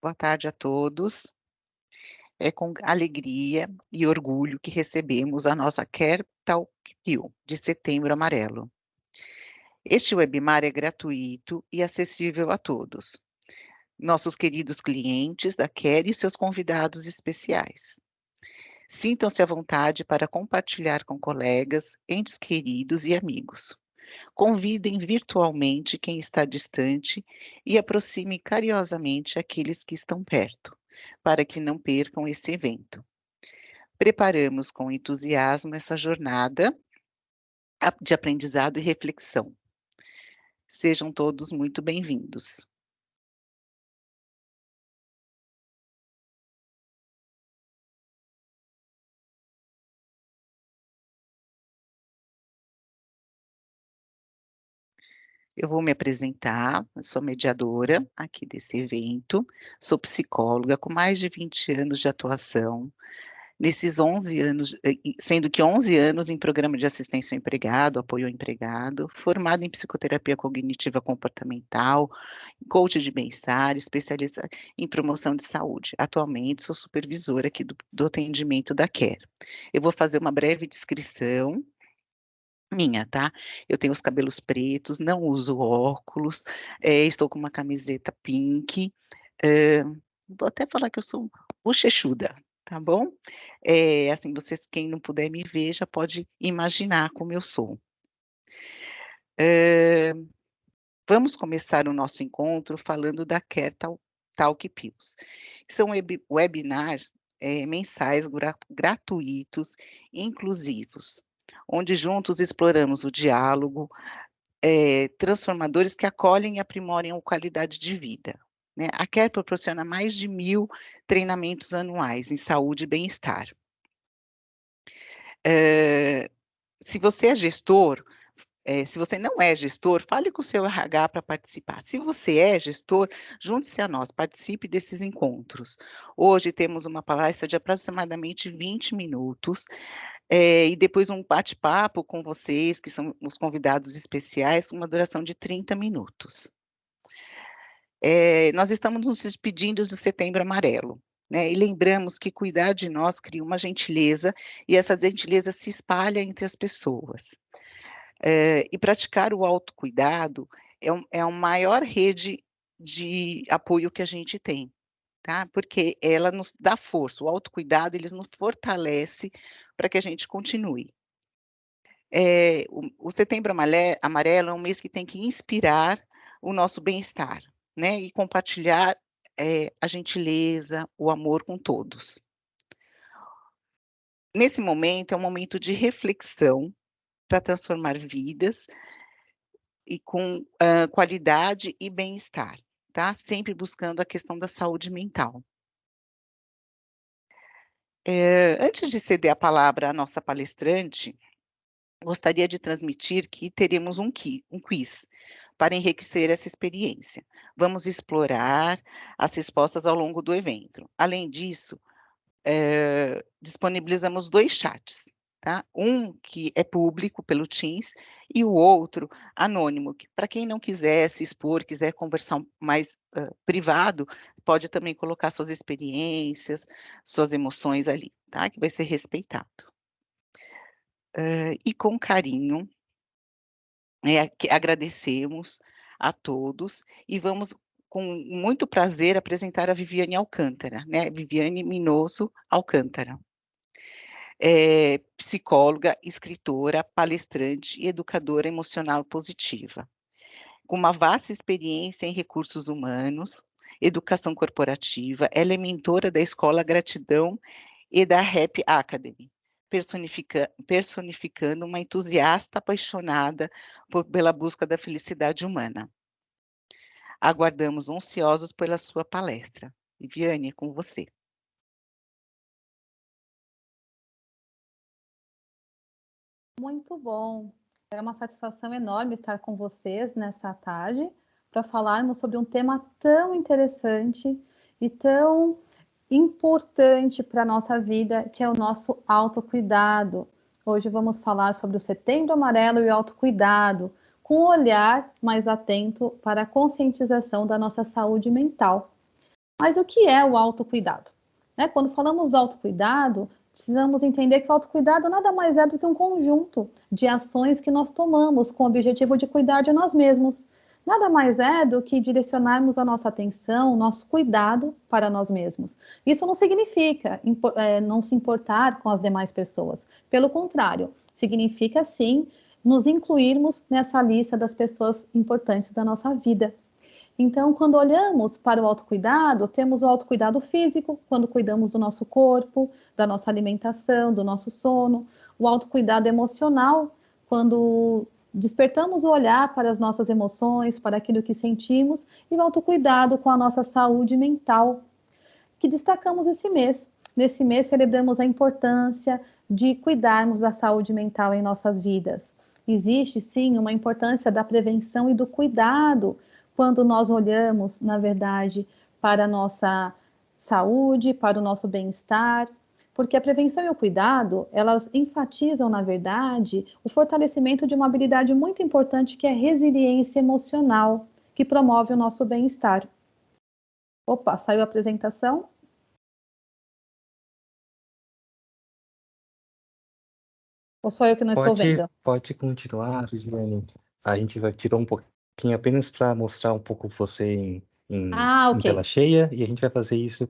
Boa tarde a todos. É com alegria e orgulho que recebemos a nossa Care Talk You, de Setembro Amarelo. Este webinar é gratuito e acessível a todos, nossos queridos clientes da Care e seus convidados especiais. Sintam-se à vontade para compartilhar com colegas, entes queridos e amigos. Convidem virtualmente quem está distante e aproxime carinhosamente aqueles que estão perto, para que não percam esse evento. Preparamos com entusiasmo essa jornada de aprendizado e reflexão. Sejam todos muito bem-vindos. Eu vou me apresentar, eu sou mediadora aqui desse evento, sou psicóloga com mais de 20 anos de atuação. Nesses 11 anos, sendo que 11 anos em programa de assistência ao empregado, apoio ao empregado, formada em psicoterapia cognitiva comportamental, coach de bem-estar, especialista em promoção de saúde. Atualmente sou supervisora aqui do atendimento da Care. Eu vou fazer uma breve descrição minha, tá? Eu tenho os cabelos pretos, não uso óculos, estou com uma camiseta pink, vou até falar que eu sou bochechuda, tá bom? Assim, vocês, quem não puder me ver, já pode imaginar como eu sou. Vamos começar o nosso encontro falando da Care Talk Pills. São webinars mensais gratuitos e inclusivos, onde juntos exploramos o diálogo, transformadores que acolhem e aprimoram a qualidade de vida. Né? A Care proporciona mais de 1.000 treinamentos anuais em saúde e bem-estar. Se você é gestor, se você não é gestor, fale com o seu RH para participar. Se você é gestor, junte-se a nós, participe desses encontros. Hoje temos uma palestra de aproximadamente 20 minutos, e depois um bate-papo com vocês, que são os convidados especiais, uma duração de 30 minutos. Nós estamos nos despedindo do Setembro Amarelo, né? E lembramos que cuidar de nós cria uma gentileza, e essa gentileza se espalha entre as pessoas. E praticar o autocuidado é a maior rede de apoio que a gente tem, tá? Porque ela nos dá força, o autocuidado, ele nos fortalece para que a gente continue. O Setembro Amarelo é um mês que tem que inspirar o nosso bem-estar, né? E compartilhar a gentileza, o amor com todos. Nesse momento, é um momento de reflexão para transformar vidas e com qualidade e bem-estar, tá? Sempre buscando a questão da saúde mental. Antes de ceder a palavra à nossa palestrante, gostaria de transmitir que teremos um quiz para enriquecer essa experiência. Vamos explorar as respostas ao longo do evento. Além disso, disponibilizamos 2 chats, tá? Um que é público pelo Teams e o outro anônimo, que para quem não quiser se expor, quiser conversar mais privado, pode também colocar suas experiências, suas emoções ali, tá? Que vai ser respeitado. E com carinho, que agradecemos a todos e vamos com muito prazer apresentar a Viviane Alcântara, né? Viviane Minoso Alcântara. Psicóloga, escritora, palestrante e educadora emocional positiva, com uma vasta experiência em recursos humanos, educação corporativa. Ela é mentora da Escola Gratidão e da Happy Academy, personificando uma entusiasta apaixonada pela busca da felicidade humana. Aguardamos ansiosos pela sua palestra. Viviane, é com você. Muito bom. É uma satisfação enorme estar com vocês nessa tarde para falarmos sobre um tema tão interessante e tão importante para a nossa vida, que é o nosso autocuidado. Hoje vamos falar sobre o Setembro Amarelo e o autocuidado, com um olhar mais atento para a conscientização da nossa saúde mental. Mas o que é o autocuidado? Né? Quando falamos do autocuidado, precisamos entender que o autocuidado nada mais é do que um conjunto de ações que nós tomamos com o objetivo de cuidar de nós mesmos. Nada mais é do que direcionarmos a nossa atenção, nosso cuidado para nós mesmos. Isso não significa não se importar com as demais pessoas. Pelo contrário, significa sim nos incluirmos nessa lista das pessoas importantes da nossa vida. Então, quando olhamos para o autocuidado, temos o autocuidado físico, quando cuidamos do nosso corpo, da nossa alimentação, do nosso sono. O autocuidado emocional, quando despertamos o olhar para as nossas emoções, para aquilo que sentimos. E o autocuidado com a nossa saúde mental, que destacamos esse mês. Nesse mês, celebramos a importância de cuidarmos da saúde mental em nossas vidas. Existe, sim, uma importância da prevenção e do cuidado quando nós olhamos, na verdade, para a nossa saúde, para o nosso bem-estar, porque a prevenção e o cuidado, elas enfatizam, na verdade, o fortalecimento de uma habilidade muito importante que é a resiliência emocional, que promove o nosso bem-estar. Opa, saiu a apresentação? Ou sou eu que não estou vendo? Pode continuar, Viviane. A gente vai tirar um pouquinho apenas para mostrar um pouco você em tela cheia, e a gente vai fazer isso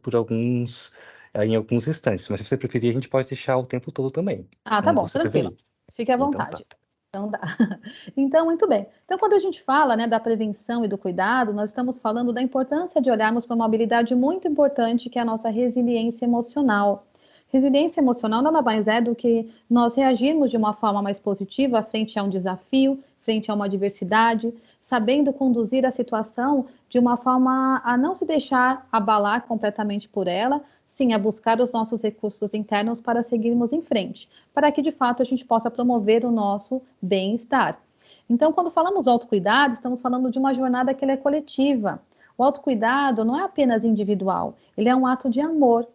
em alguns instantes. Mas se você preferir, a gente pode deixar o tempo todo também. Tá bom, tranquilo. Fique à vontade. Então, dá. Então, muito bem. Então, quando a gente fala, né, da prevenção e do cuidado, nós estamos falando da importância de olharmos para uma habilidade muito importante, que é a nossa resiliência emocional. Resiliência emocional nada mais é do que nós reagirmos de uma forma mais positiva frente a um desafio, frente a uma adversidade, sabendo conduzir a situação de uma forma a não se deixar abalar completamente por ela, sim, a buscar os nossos recursos internos para seguirmos em frente, para que de fato a gente possa promover o nosso bem-estar. Então, quando falamos do autocuidado, estamos falando de uma jornada que ela é coletiva. O autocuidado não é apenas individual, ele é um ato de amor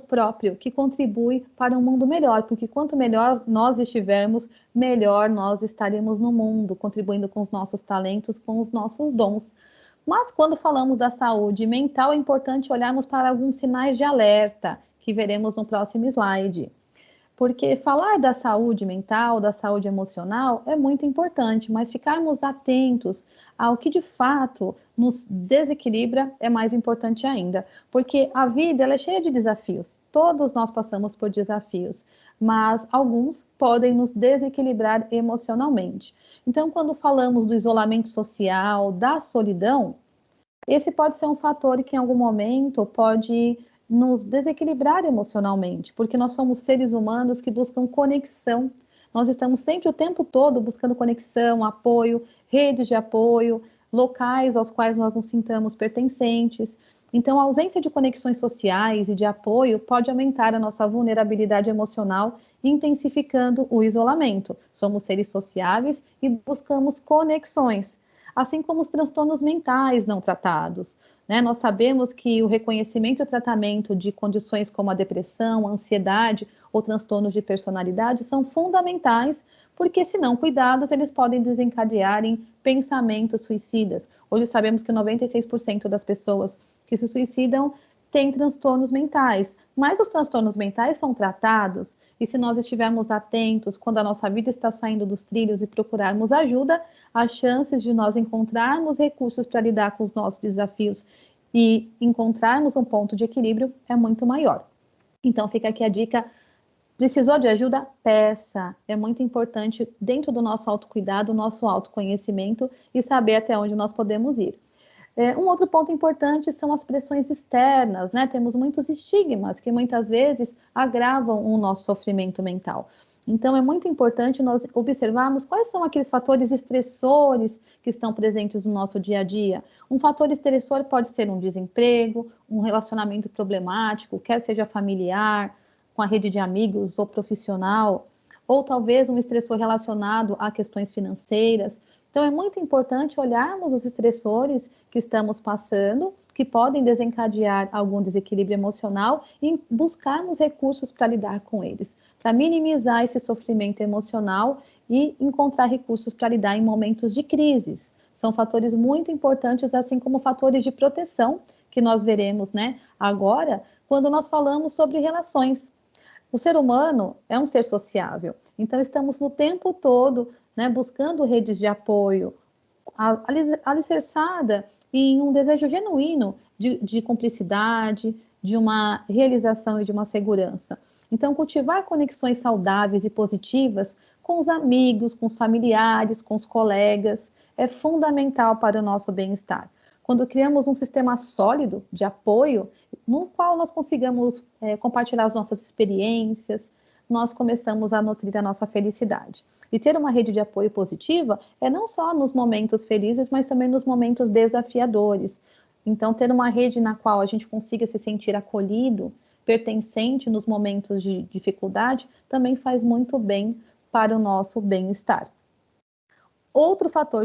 próprio, que contribui para um mundo melhor, porque quanto melhor nós estivermos, melhor nós estaremos no mundo, contribuindo com os nossos talentos, com os nossos dons. Mas quando falamos da saúde mental, é importante olharmos para alguns sinais de alerta, que veremos no próximo slide. Porque falar da saúde mental, da saúde emocional é muito importante, mas ficarmos atentos ao que de fato nos desequilibra é mais importante ainda. Porque a vida ela é cheia de desafios, todos nós passamos por desafios, mas alguns podem nos desequilibrar emocionalmente. Então, quando falamos do isolamento social, da solidão, esse pode ser um fator que em algum momento pode nos desequilibrar emocionalmente, porque nós somos seres humanos que buscam conexão. Nós estamos sempre o tempo todo buscando conexão, apoio, redes de apoio, locais aos quais nós nos sintamos pertencentes. Então, a ausência de conexões sociais e de apoio pode aumentar a nossa vulnerabilidade emocional, intensificando o isolamento. Somos seres sociáveis e buscamos conexões, assim como os transtornos mentais não tratados. Nós sabemos que o reconhecimento e o tratamento de condições como a depressão, a ansiedade ou transtornos de personalidade são fundamentais, porque se não cuidados, eles podem desencadear em pensamentos suicidas. Hoje sabemos que 96% das pessoas que se suicidam têm transtornos mentais, mas os transtornos mentais são tratados, e se nós estivermos atentos quando a nossa vida está saindo dos trilhos e procurarmos ajuda, as chances de nós encontrarmos recursos para lidar com os nossos desafios e encontrarmos um ponto de equilíbrio é muito maior. Então fica aqui a dica: precisou de ajuda? Peça. É muito importante dentro do nosso autocuidado, o nosso autoconhecimento e saber até onde nós podemos ir. Um outro ponto importante são as pressões externas, né? Temos muitos estigmas que muitas vezes agravam o nosso sofrimento mental. Então, é muito importante nós observarmos quais são aqueles fatores estressores que estão presentes no nosso dia a dia. Um fator estressor pode ser um desemprego, um relacionamento problemático, quer seja familiar, com a rede de amigos ou profissional, ou talvez um estressor relacionado a questões financeiras. Então, é muito importante olharmos os estressores que estamos passando, que podem desencadear algum desequilíbrio emocional e buscarmos recursos para lidar com eles, para minimizar esse sofrimento emocional e encontrar recursos para lidar em momentos de crises. São fatores muito importantes, assim como fatores de proteção que nós veremos, né, agora, quando nós falamos sobre relações. O ser humano é um ser sociável, então estamos o tempo todo, né, buscando redes de apoio, alicerçada em um desejo genuíno de cumplicidade, de uma realização e de uma segurança. Então, cultivar conexões saudáveis e positivas com os amigos, com os familiares, com os colegas, é fundamental para o nosso bem-estar. Quando criamos um sistema sólido de apoio, no qual nós consigamos compartilhar as nossas experiências, nós começamos a nutrir a nossa felicidade. E ter uma rede de apoio positiva é não só nos momentos felizes, mas também nos momentos desafiadores. Então, ter uma rede na qual a gente consiga se sentir acolhido, pertencente nos momentos de dificuldade, também faz muito bem para o nosso bem-estar. Outro fator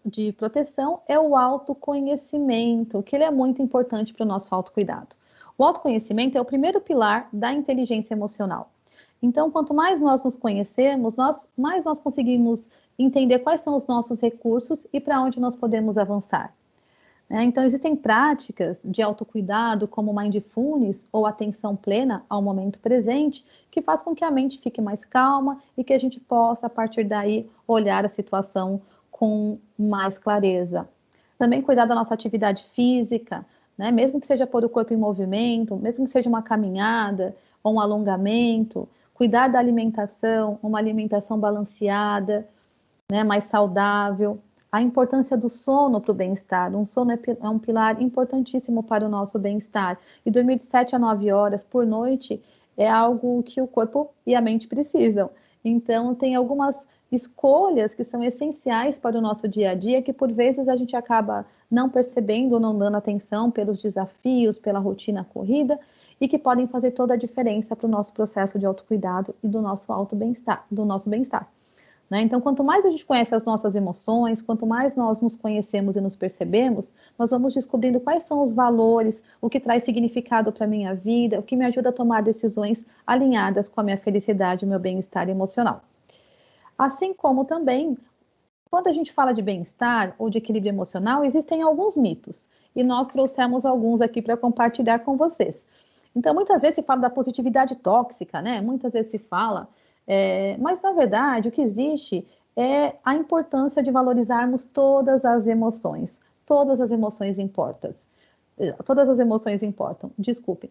de proteção é o autoconhecimento, que ele é muito importante para o nosso autocuidado. O autoconhecimento é o primeiro pilar da inteligência emocional. Então, quanto mais nós nos conhecemos, mais nós conseguimos entender quais são os nossos recursos e para onde nós podemos avançar. Então, existem práticas de autocuidado, como mindfulness ou atenção plena ao momento presente, que faz com que a mente fique mais calma e que a gente possa, a partir daí, olhar a situação com mais clareza. Também cuidar da nossa atividade física, né? Mesmo que seja pôr o corpo em movimento, mesmo que seja uma caminhada ou um alongamento, cuidar da alimentação, uma alimentação balanceada, né? Mais saudável. A importância do sono para o bem-estar. Um sono é um pilar importantíssimo para o nosso bem-estar. E dormir de 7 a 9 horas por noite é algo que o corpo e a mente precisam. Então, tem algumas escolhas que são essenciais para o nosso dia a dia, que por vezes a gente acaba não percebendo ou não dando atenção pelos desafios, pela rotina corrida, e que podem fazer toda a diferença para o nosso processo de autocuidado e do nosso bem-estar. Então, quanto mais a gente conhece as nossas emoções, quanto mais nós nos conhecemos e nos percebemos, nós vamos descobrindo quais são os valores, o que traz significado para a minha vida, o que me ajuda a tomar decisões alinhadas com a minha felicidade e meu bem-estar emocional. Assim como também, quando a gente fala de bem-estar ou de equilíbrio emocional, existem alguns mitos, e nós trouxemos alguns aqui para compartilhar com vocês. Então, muitas vezes se fala da positividade tóxica, né? Muitas vezes se fala... mas, na verdade, o que existe é a importância de valorizarmos todas as emoções. Todas as emoções importam. Todas as emoções importam, desculpe.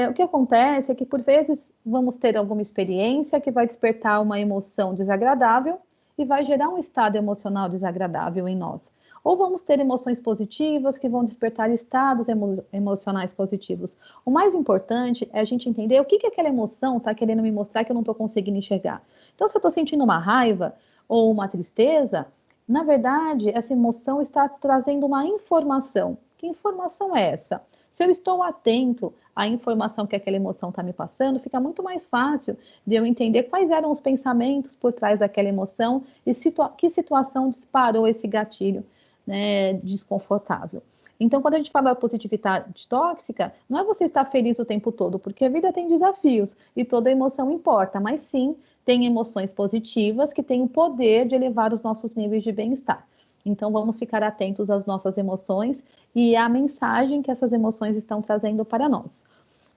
O que acontece é que, por vezes, vamos ter alguma experiência que vai despertar uma emoção desagradável e vai gerar um estado emocional desagradável em nós. Ou vamos ter emoções positivas que vão despertar estados emocionais positivos. O mais importante é a gente entender o que aquela emoção está querendo me mostrar que eu não estou conseguindo enxergar. Então, se eu estou sentindo uma raiva ou uma tristeza, na verdade, essa emoção está trazendo uma informação. Que informação é essa? Se eu estou atento à informação que aquela emoção está me passando, fica muito mais fácil de eu entender quais eram os pensamentos por trás daquela emoção e que situação disparou esse gatilho, né, desconfortável. Então, quando a gente fala de positividade tóxica, não é você estar feliz o tempo todo, porque a vida tem desafios e toda emoção importa, mas sim, tem emoções positivas que têm o poder de elevar os nossos níveis de bem-estar. Então, vamos ficar atentos às nossas emoções e à mensagem que essas emoções estão trazendo para nós.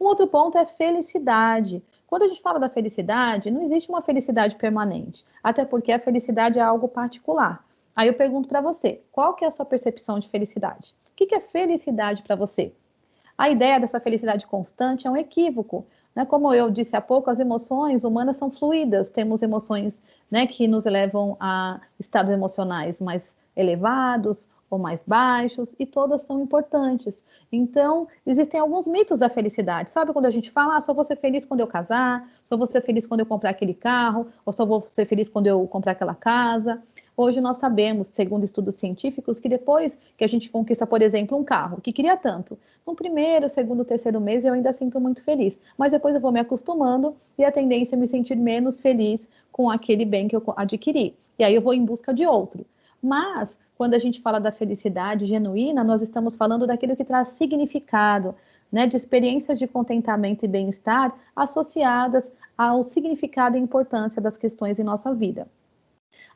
Um outro ponto é felicidade. Quando a gente fala da felicidade, não existe uma felicidade permanente, até porque a felicidade é algo particular. Aí eu pergunto para você, qual que é a sua percepção de felicidade? O que é felicidade para você? A ideia dessa felicidade constante é um equívoco. Né? Como eu disse há pouco, as emoções humanas são fluídas. Temos emoções, né, que nos levam a estados emocionais mais elevados ou mais baixos, e todas são importantes. Então, existem alguns mitos da felicidade. Sabe quando a gente fala, só vou ser feliz quando eu casar, só vou ser feliz quando eu comprar aquele carro, ou só vou ser feliz quando eu comprar aquela casa? Hoje nós sabemos, segundo estudos científicos, que depois que a gente conquista, por exemplo, um carro, que queria tanto, no primeiro, segundo, terceiro mês eu ainda sinto muito feliz, mas depois eu vou me acostumando e a tendência é me sentir menos feliz com aquele bem que eu adquiri. E aí eu vou em busca de outro. Mas, quando a gente fala da felicidade genuína, nós estamos falando daquilo que traz significado, né, de experiências de contentamento e bem-estar associadas ao significado e importância das questões em nossa vida.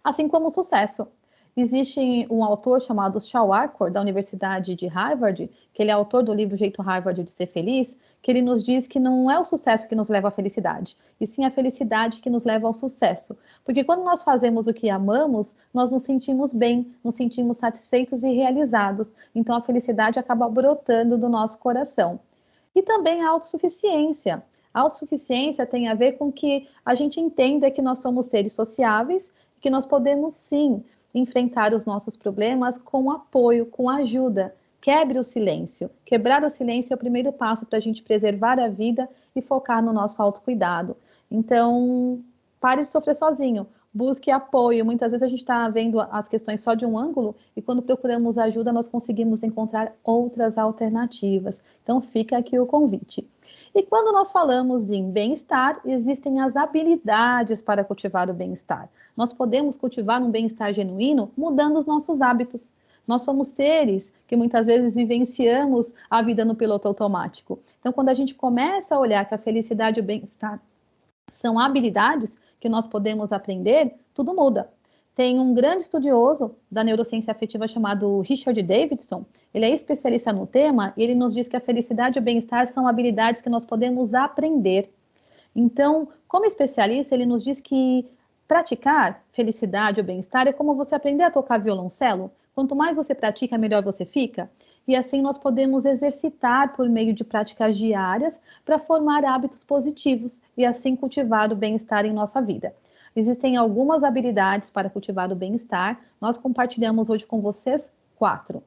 Assim como o sucesso. Existe um autor chamado Shal Arcor, da Universidade de Harvard, que ele é autor do livro Jeito Harvard de Ser Feliz, que ele nos diz que não é o sucesso que nos leva à felicidade, e sim a felicidade que nos leva ao sucesso. Porque quando nós fazemos o que amamos, nós nos sentimos bem, nos sentimos satisfeitos e realizados. Então a felicidade acaba brotando do nosso coração. E também a autossuficiência. A autossuficiência tem a ver com que a gente entenda que nós somos seres sociáveis, que nós podemos sim enfrentar os nossos problemas com apoio, com ajuda. Quebre o silêncio. Quebrar o silêncio é o primeiro passo para a gente preservar a vida e focar no nosso autocuidado. Então, pare de sofrer sozinho. Busque apoio. Muitas vezes a gente está vendo as questões só de um ângulo e quando procuramos ajuda, nós conseguimos encontrar outras alternativas. Então, fica aqui o convite. E quando nós falamos em bem-estar, existem as habilidades para cultivar o bem-estar. Nós podemos cultivar um bem-estar genuíno mudando os nossos hábitos. Nós somos seres que muitas vezes vivenciamos a vida no piloto automático. Então, quando a gente começa a olhar que a felicidade e o bem-estar são habilidades que nós podemos aprender, tudo muda. Tem um grande estudioso da neurociência afetiva chamado Richard Davidson. Ele é especialista no tema e ele nos diz que a felicidade e o bem-estar são habilidades que nós podemos aprender. Então, como especialista, ele nos diz que praticar felicidade ou bem-estar é como você aprender a tocar violoncelo. Quanto mais você pratica, melhor você fica. E assim nós podemos exercitar por meio de práticas diárias para formar hábitos positivos e assim cultivar o bem-estar em nossa vida. Existem algumas habilidades para cultivar o bem-estar. Nós compartilhamos hoje com vocês 4,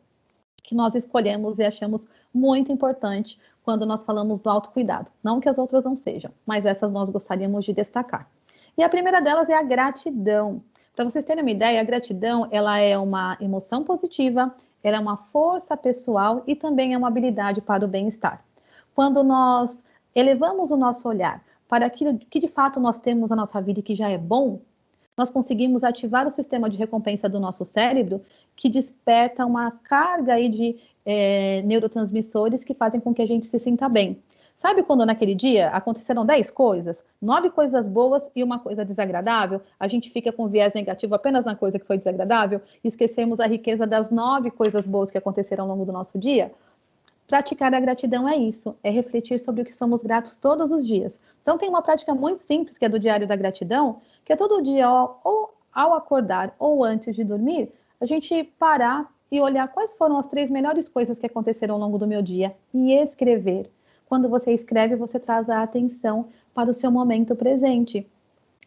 que nós escolhemos e achamos muito importante quando nós falamos do autocuidado. Não que as outras não sejam, mas essas nós gostaríamos de destacar. E a primeira delas é a gratidão. Para vocês terem uma ideia, a gratidão ela é uma emoção positiva, ela é uma força pessoal e também é uma habilidade para o bem-estar. Quando nós elevamos o nosso olhar para aquilo que de fato nós temos na nossa vida e que já é bom, nós conseguimos ativar o sistema de recompensa do nosso cérebro, que desperta uma carga aí de neurotransmissores que fazem com que a gente se sinta bem. Sabe quando naquele dia aconteceram 10 coisas, 9 coisas boas e uma coisa desagradável? A gente fica com viés negativo apenas na coisa que foi desagradável e esquecemos a riqueza das 9 coisas boas que aconteceram ao longo do nosso dia? Praticar a gratidão é isso, é refletir sobre o que somos gratos todos os dias. Então tem uma prática muito simples, que é do Diário da Gratidão, que é todo dia, ou ao acordar ou antes de dormir, a gente parar e olhar quais foram as 3 melhores coisas que aconteceram ao longo do meu dia e escrever. Quando você escreve, você traz a atenção para o seu momento presente.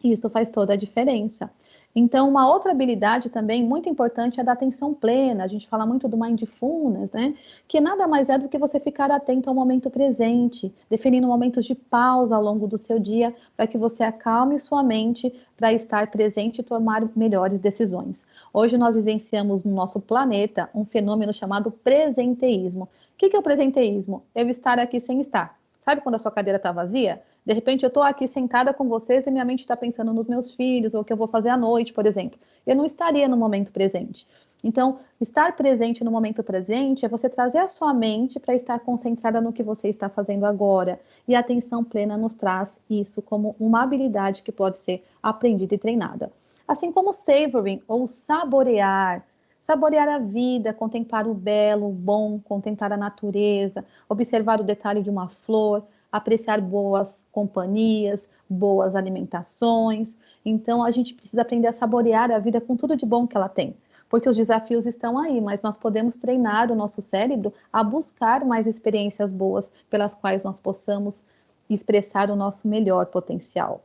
Isso faz toda a diferença. Então, uma outra habilidade também muito importante é a da atenção plena. A gente fala muito do mindfulness, né? Que nada mais é do que você ficar atento ao momento presente, definindo momentos de pausa ao longo do seu dia, para que você acalme sua mente para estar presente e tomar melhores decisões. Hoje nós vivenciamos no nosso planeta um fenômeno chamado presenteísmo. O que é o presenteísmo? Eu estar aqui sem estar. Sabe quando a sua cadeira está vazia? De repente eu estou aqui sentada com vocês e minha mente está pensando nos meus filhos ou o que eu vou fazer à noite, por exemplo. Eu não estaria no momento presente. Então, estar presente no momento presente é você trazer a sua mente para estar concentrada no que você está fazendo agora. E a atenção plena nos traz isso como uma habilidade que pode ser aprendida e treinada. Assim como savoring ou saborear. Saborear a vida, contemplar o belo, o bom, contemplar a natureza, observar o detalhe de uma flor, apreciar boas companhias, boas alimentações. Então, a gente precisa aprender a saborear a vida com tudo de bom que ela tem. Porque os desafios estão aí, mas nós podemos treinar o nosso cérebro a buscar mais experiências boas pelas quais nós possamos expressar o nosso melhor potencial.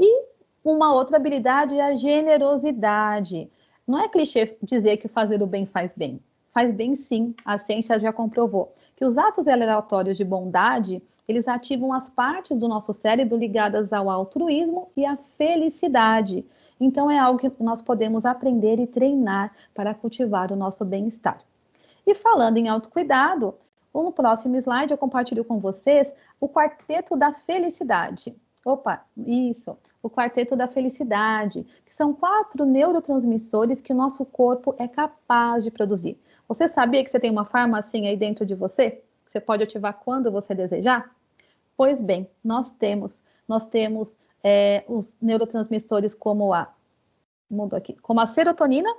E uma outra habilidade é a generosidade. Não é clichê dizer que fazer o bem faz bem. Faz bem sim, a ciência já comprovou que os atos aleatórios de bondade, eles ativam as partes do nosso cérebro ligadas ao altruísmo e à felicidade. Então é algo que nós podemos aprender e treinar para cultivar o nosso bem-estar. E falando em autocuidado, no próximo slide eu compartilho com vocês o quarteto da felicidade. Opa, isso, o quarteto da felicidade, que são 4 neurotransmissores que o nosso corpo é capaz de produzir. Você sabia que você tem uma farmacinha aí dentro de você? Que você pode ativar quando você desejar? Pois bem, nós temos os neurotransmissores como a serotonina,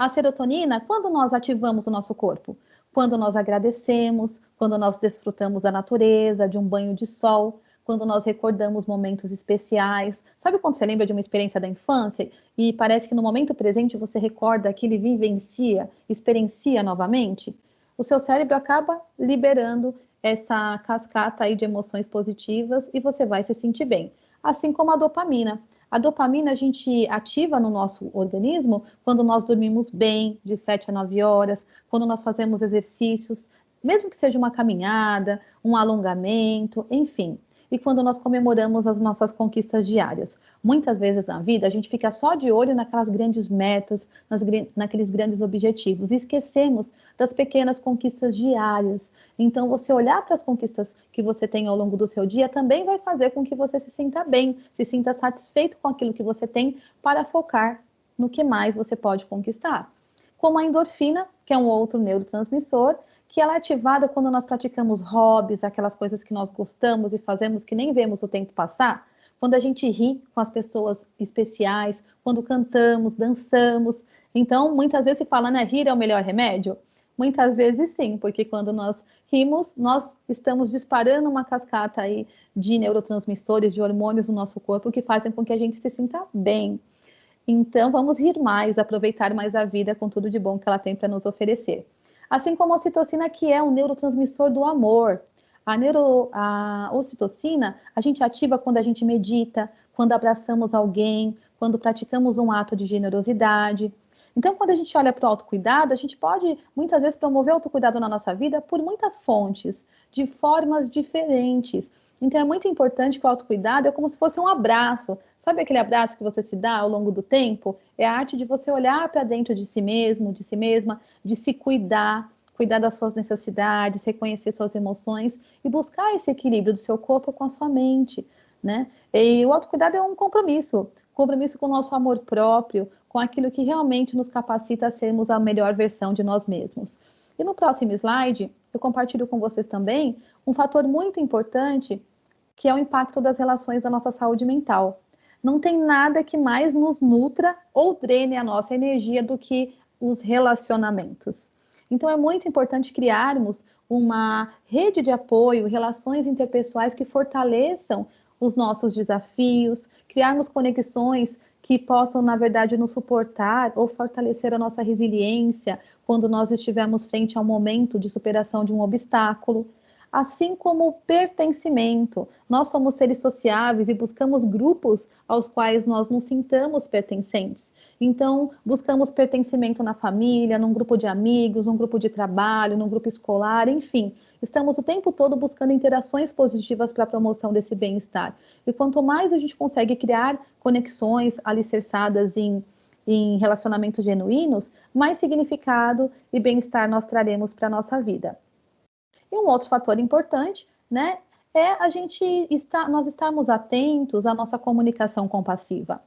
A serotonina, quando nós ativamos o nosso corpo? Quando nós agradecemos, quando nós desfrutamos da natureza, de um banho de sol, quando nós recordamos momentos especiais. Sabe quando você lembra de uma experiência da infância e parece que no momento presente você recorda aquilo e vivencia, experiencia novamente? O seu cérebro acaba liberando essa cascata aí de emoções positivas e você vai se sentir bem. Assim como a dopamina. A dopamina a gente ativa no nosso organismo quando nós dormimos bem, de 7 a 9 horas, quando nós fazemos exercícios, mesmo que seja uma caminhada, um alongamento, enfim. E quando nós comemoramos as nossas conquistas diárias. Muitas vezes na vida a gente fica só de olho naquelas grandes metas, naqueles grandes objetivos e esquecemos das pequenas conquistas diárias. Então, você olhar para as conquistas que você tem ao longo do seu dia também vai fazer com que você se sinta bem, se sinta satisfeito com aquilo que você tem para focar no que mais você pode conquistar. Como a endorfina, que é um outro neurotransmissor, que ela é ativada quando nós praticamos hobbies, aquelas coisas que nós gostamos e fazemos que nem vemos o tempo passar, quando a gente ri com as pessoas especiais, quando cantamos, dançamos. Então, muitas vezes se fala, né, rir é o melhor remédio? Muitas vezes sim, porque quando nós rimos, nós estamos disparando uma cascata aí de neurotransmissores, de hormônios no nosso corpo que fazem com que a gente se sinta bem. Então, vamos rir mais, aproveitar mais a vida com tudo de bom que ela tem para nos oferecer. Assim como a ocitocina, que é um neurotransmissor do amor. A ocitocina, a gente ativa quando a gente medita, quando abraçamos alguém, quando praticamos um ato de generosidade. Então, quando a gente olha para o autocuidado, a gente pode, muitas vezes, promover o autocuidado na nossa vida por muitas fontes, de formas diferentes. Então, é muito importante que o autocuidado é como se fosse um abraço. Sabe aquele abraço que você se dá ao longo do tempo? É a arte de você olhar para dentro de si mesmo, de si mesma, de se cuidar, cuidar das suas necessidades, reconhecer suas emoções e buscar esse equilíbrio do seu corpo com a sua mente, né? E o autocuidado é um compromisso com o nosso amor próprio, com aquilo que realmente nos capacita a sermos a melhor versão de nós mesmos. E no próximo slide, eu compartilho com vocês também um fator muito importante, que é o impacto das relações da nossa saúde mental. Não tem nada que mais nos nutra ou drene a nossa energia do que os relacionamentos. Então, é muito importante criarmos uma rede de apoio, relações interpessoais que fortaleçam os nossos desafios, criarmos conexões que possam, na verdade, nos suportar ou fortalecer a nossa resiliência quando nós estivermos frente a um momento de superação de um obstáculo. Assim como o pertencimento. Nós somos seres sociáveis e buscamos grupos aos quais nós nos sintamos pertencentes. Então, buscamos pertencimento na família, num grupo de amigos, num grupo de trabalho, num grupo escolar, enfim. Estamos o tempo todo buscando interações positivas para a promoção desse bem-estar. E quanto mais a gente consegue criar conexões alicerçadas em relacionamentos genuínos, mais significado e bem-estar nós traremos para a nossa vida. E um outro fator importante, né, é nós estarmos atentos à nossa comunicação compassiva.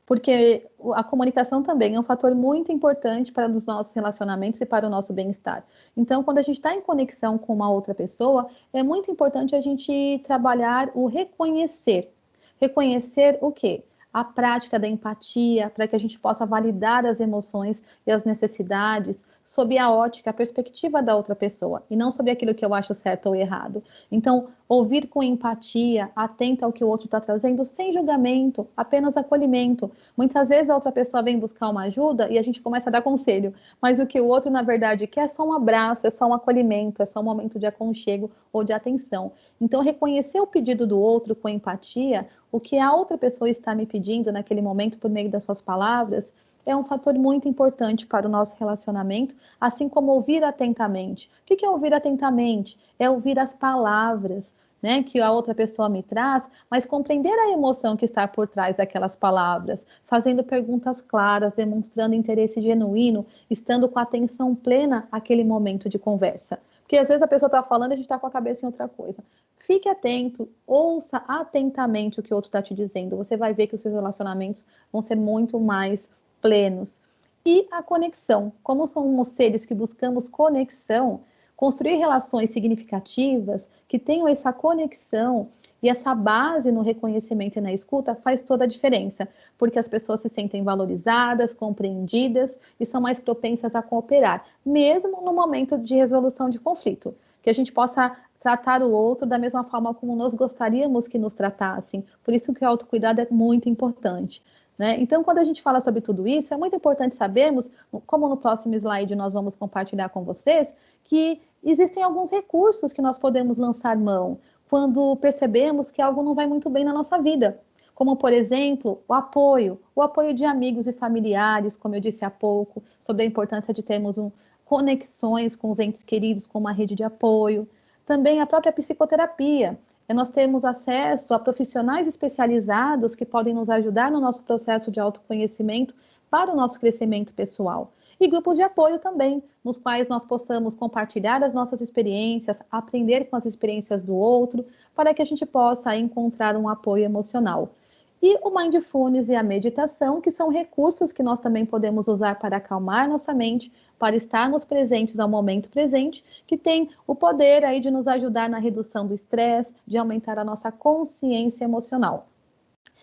Porque a comunicação também é um fator muito importante para os nossos relacionamentos e para o nosso bem-estar. Então, quando a gente está em conexão com uma outra pessoa, é muito importante a gente trabalhar o reconhecer. Reconhecer o quê? A prática da empatia, para que a gente possa validar as emoções e as necessidades sob a ótica, a perspectiva da outra pessoa, e não sobre aquilo que eu acho certo ou errado. Então, ouvir com empatia, atenta ao que o outro está trazendo, sem julgamento, apenas acolhimento. Muitas vezes a outra pessoa vem buscar uma ajuda e a gente começa a dar conselho, mas o que o outro, na verdade, quer é só um abraço, é só um acolhimento, é só um momento de aconchego ou de atenção. Então, reconhecer o pedido do outro com empatia, o que a outra pessoa está me pedindo naquele momento por meio das suas palavras, é um fator muito importante para o nosso relacionamento, assim como ouvir atentamente. O que é ouvir atentamente? É ouvir as palavras, né, que a outra pessoa me traz, mas compreender a emoção que está por trás daquelas palavras, fazendo perguntas claras, demonstrando interesse genuíno, estando com atenção plena àquele momento de conversa. Porque às vezes a pessoa está falando e a gente está com a cabeça em outra coisa. Fique atento, ouça atentamente o que o outro está te dizendo. Você vai ver que os seus relacionamentos vão ser muito mais plenos. E a conexão. Como somos seres que buscamos conexão, construir relações significativas, que tenham essa conexão, E essa base no reconhecimento e na escuta faz toda a diferença, porque as pessoas se sentem valorizadas, compreendidas e são mais propensas a cooperar, mesmo no momento de resolução de conflito. Que a gente possa tratar o outro da mesma forma como nós gostaríamos que nos tratassem. Por isso que o autocuidado é muito importante. Né? Então, quando a gente fala sobre tudo isso, é muito importante sabermos, como no próximo slide nós vamos compartilhar com vocês, que existem alguns recursos que nós podemos lançar mão quando percebemos que algo não vai muito bem na nossa vida. Como, por exemplo, o apoio de amigos e familiares, como eu disse há pouco, sobre a importância de termos conexões com os entes queridos, com uma rede de apoio. Também a própria psicoterapia, nós temos acesso a profissionais especializados que podem nos ajudar no nosso processo de autoconhecimento para o nosso crescimento pessoal. E grupos de apoio também, nos quais nós possamos compartilhar as nossas experiências, aprender com as experiências do outro, para que a gente possa encontrar um apoio emocional. E o Mindfulness e a meditação, que são recursos que nós também podemos usar para acalmar nossa mente, para estarmos presentes ao momento presente, que tem o poder aí de nos ajudar na redução do estresse, de aumentar a nossa consciência emocional.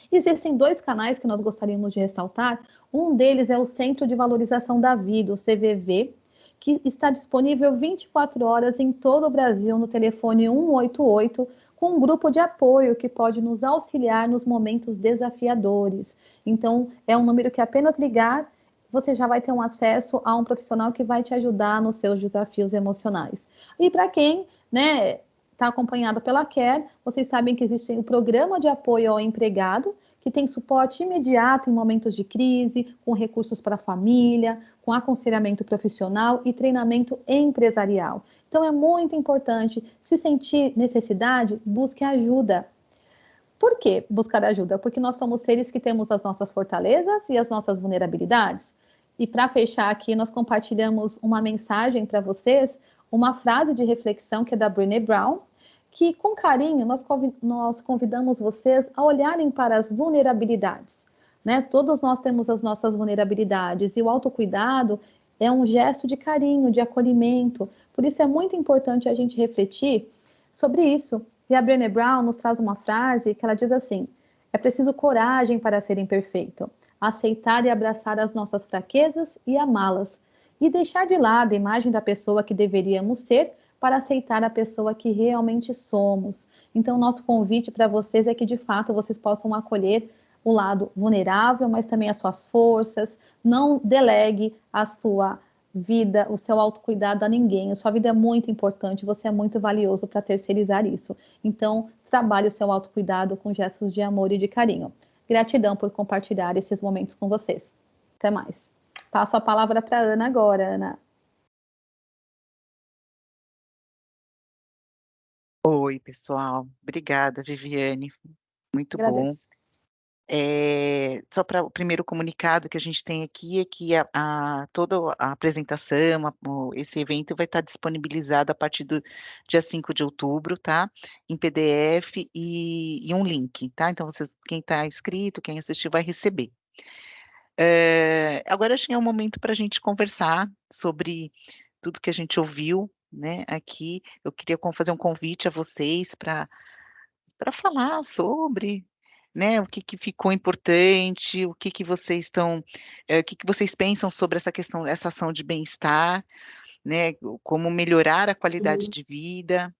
Existem 2 canais que nós gostaríamos de ressaltar. Um deles é o Centro de Valorização da Vida, o CVV, que está disponível 24 horas em todo o Brasil no telefone 188, com um grupo de apoio que pode nos auxiliar nos momentos desafiadores. Então, é um número que apenas ligar, você já vai ter um acesso a um profissional que vai te ajudar nos seus desafios emocionais. E para quem, né, está acompanhado pela Care, vocês sabem que existe o programa de apoio ao empregado, que tem suporte imediato em momentos de crise, com recursos para a família, com aconselhamento profissional e treinamento empresarial. Então, é muito importante, se sentir necessidade, busque ajuda. Por que buscar ajuda? Porque nós somos seres que temos as nossas fortalezas e as nossas vulnerabilidades. E para fechar aqui, nós compartilhamos uma mensagem para vocês, uma frase de reflexão que é da Brené Brown, que com carinho nós convidamos vocês a olharem para as vulnerabilidades. Né? Todos nós temos as nossas vulnerabilidades e o autocuidado é um gesto de carinho, de acolhimento. Por isso é muito importante a gente refletir sobre isso. E a Brené Brown nos traz uma frase que ela diz assim: é preciso coragem para ser imperfeito, aceitar e abraçar as nossas fraquezas e amá-las, e deixar de lado a imagem da pessoa que deveríamos ser para aceitar a pessoa que realmente somos. Então, nosso convite para vocês é que, de fato, vocês possam acolher o lado vulnerável, mas também as suas forças. Não delegue a sua vida, o seu autocuidado a ninguém. A sua vida é muito importante, você é muito valioso para terceirizar isso. Então, trabalhe o seu autocuidado com gestos de amor e de carinho. Gratidão por compartilhar esses momentos com vocês. Até mais. Passo a palavra para a Ana agora, Ana. Oi, pessoal. Obrigada, Viviane. Muito Agradeço. bom. Só para o primeiro comunicado que a gente tem aqui é que toda a apresentação, esse evento vai estar disponibilizado a partir do dia 5 de outubro, tá? Em PDF e um link, tá? Então, quem está inscrito, quem assistiu, vai receber. Agora acho que é um momento para a gente conversar sobre tudo que a gente ouviu, né, aqui. Eu queria fazer um convite a vocês para falar sobre, né, o que ficou importante, o que vocês estão, o que vocês pensam sobre essa questão, essa ação de bem-estar, né, como melhorar a qualidade de vida.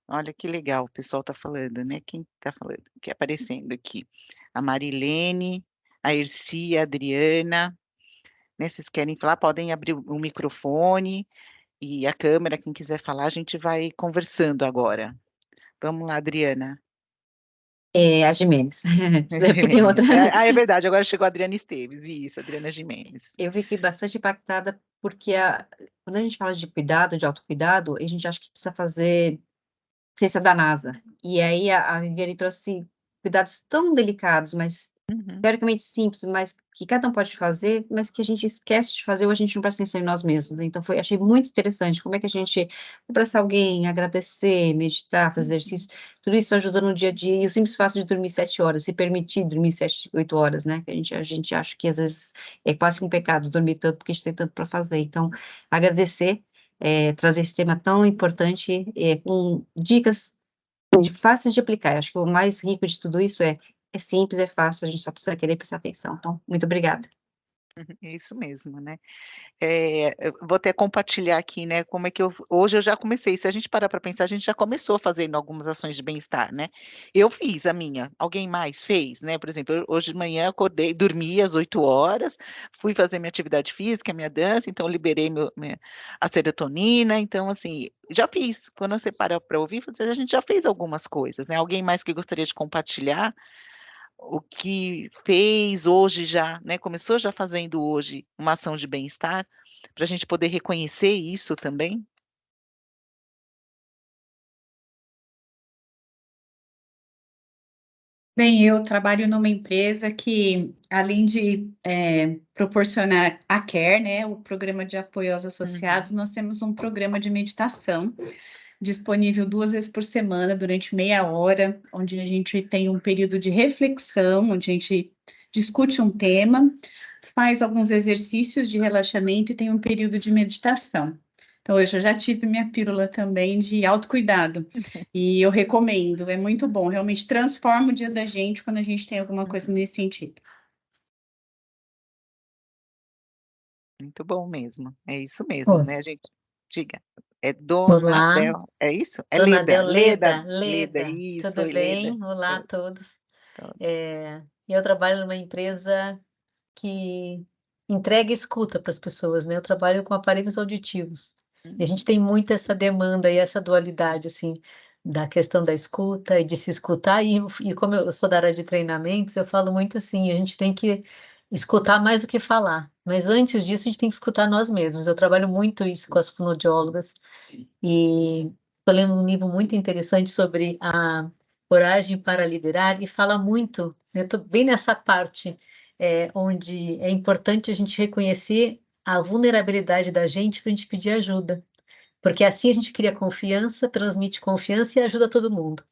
Olha que legal, o pessoal está falando, né? Quem está falando? Que aparecendo aqui. A Marilene, a Erci, a Adriana, né? Vocês querem falar? Podem abrir o microfone e a câmera, quem quiser falar, a gente vai conversando agora. Vamos lá, Adriana. A Gimenez. Tem outra. É verdade, agora chegou a Adriana Esteves, isso, Adriana Gimenez. Eu fiquei bastante impactada porque quando a gente fala de cuidado, de autocuidado, a gente acha que precisa fazer ciência da NASA. E aí a Viviane trouxe cuidados tão delicados, mas teoricamente simples, mas que cada um pode fazer, mas que a gente esquece de fazer ou a gente não presta atenção em nós mesmos. Então, achei muito interessante como é que a gente abraçar alguém, agradecer, meditar, fazer exercício, tudo isso ajuda no dia a dia. E o simples fato de dormir 7 horas, se permitir dormir 7, 8 horas, né? Que a gente acha que às vezes é quase um pecado dormir tanto, porque a gente tem tanto para fazer. Então, agradecer, trazer esse tema tão importante, com dicas fáceis de aplicar. Eu acho que o mais rico de tudo isso é simples, é fácil, a gente só precisa querer prestar atenção. Então, muito obrigada. É isso mesmo, né. Eu vou até compartilhar aqui, né, como é que hoje eu já comecei, se a gente parar para pensar, a gente já começou fazendo algumas ações de bem-estar, né. Eu fiz a minha, alguém mais fez, né, por exemplo, hoje de manhã acordei, dormi às 8 horas, fui fazer minha atividade física, minha dança, então liberei a serotonina, então assim, já fiz. Quando você para para ouvir, a gente já fez algumas coisas, né. Alguém mais que gostaria de compartilhar o que fez hoje já, né, começou já fazendo hoje uma ação de bem-estar, para a gente poder reconhecer isso também? Bem, eu trabalho numa empresa que, além de proporcionar a CARE, né, o Programa de Apoio aos Associados, nós temos um programa de meditação disponível 2 vezes por semana, durante meia hora, onde a gente tem um período de reflexão, onde a gente discute um tema, faz alguns exercícios de relaxamento e tem um período de meditação. Então, hoje eu já tive minha pílula também de autocuidado, e eu recomendo, é muito bom, realmente transforma o dia da gente quando a gente tem alguma coisa nesse sentido. Muito bom mesmo, é isso mesmo, né, gente diga. É Dona Olá, Del, é isso? É Dona Leda, Del, Leda, Leda, isso, tudo oi Leda. bem? Olá a todos. Então, Eu trabalho numa empresa que entrega e escuta para as pessoas, né? Eu trabalho com aparelhos auditivos. E a gente tem muito essa demanda e essa dualidade, assim, da questão da escuta e de se escutar. E como eu sou da área de treinamentos, eu falo muito assim, a gente tem que escutar mais do que falar. Mas antes disso, a gente tem que escutar nós mesmos. Eu trabalho muito isso com as fonoaudiólogas e estou lendo um livro muito interessante sobre a coragem para liderar e fala muito, né, eu estou bem nessa parte onde é importante a gente reconhecer a vulnerabilidade da gente para a gente pedir ajuda, porque assim a gente cria confiança, transmite confiança e ajuda todo mundo.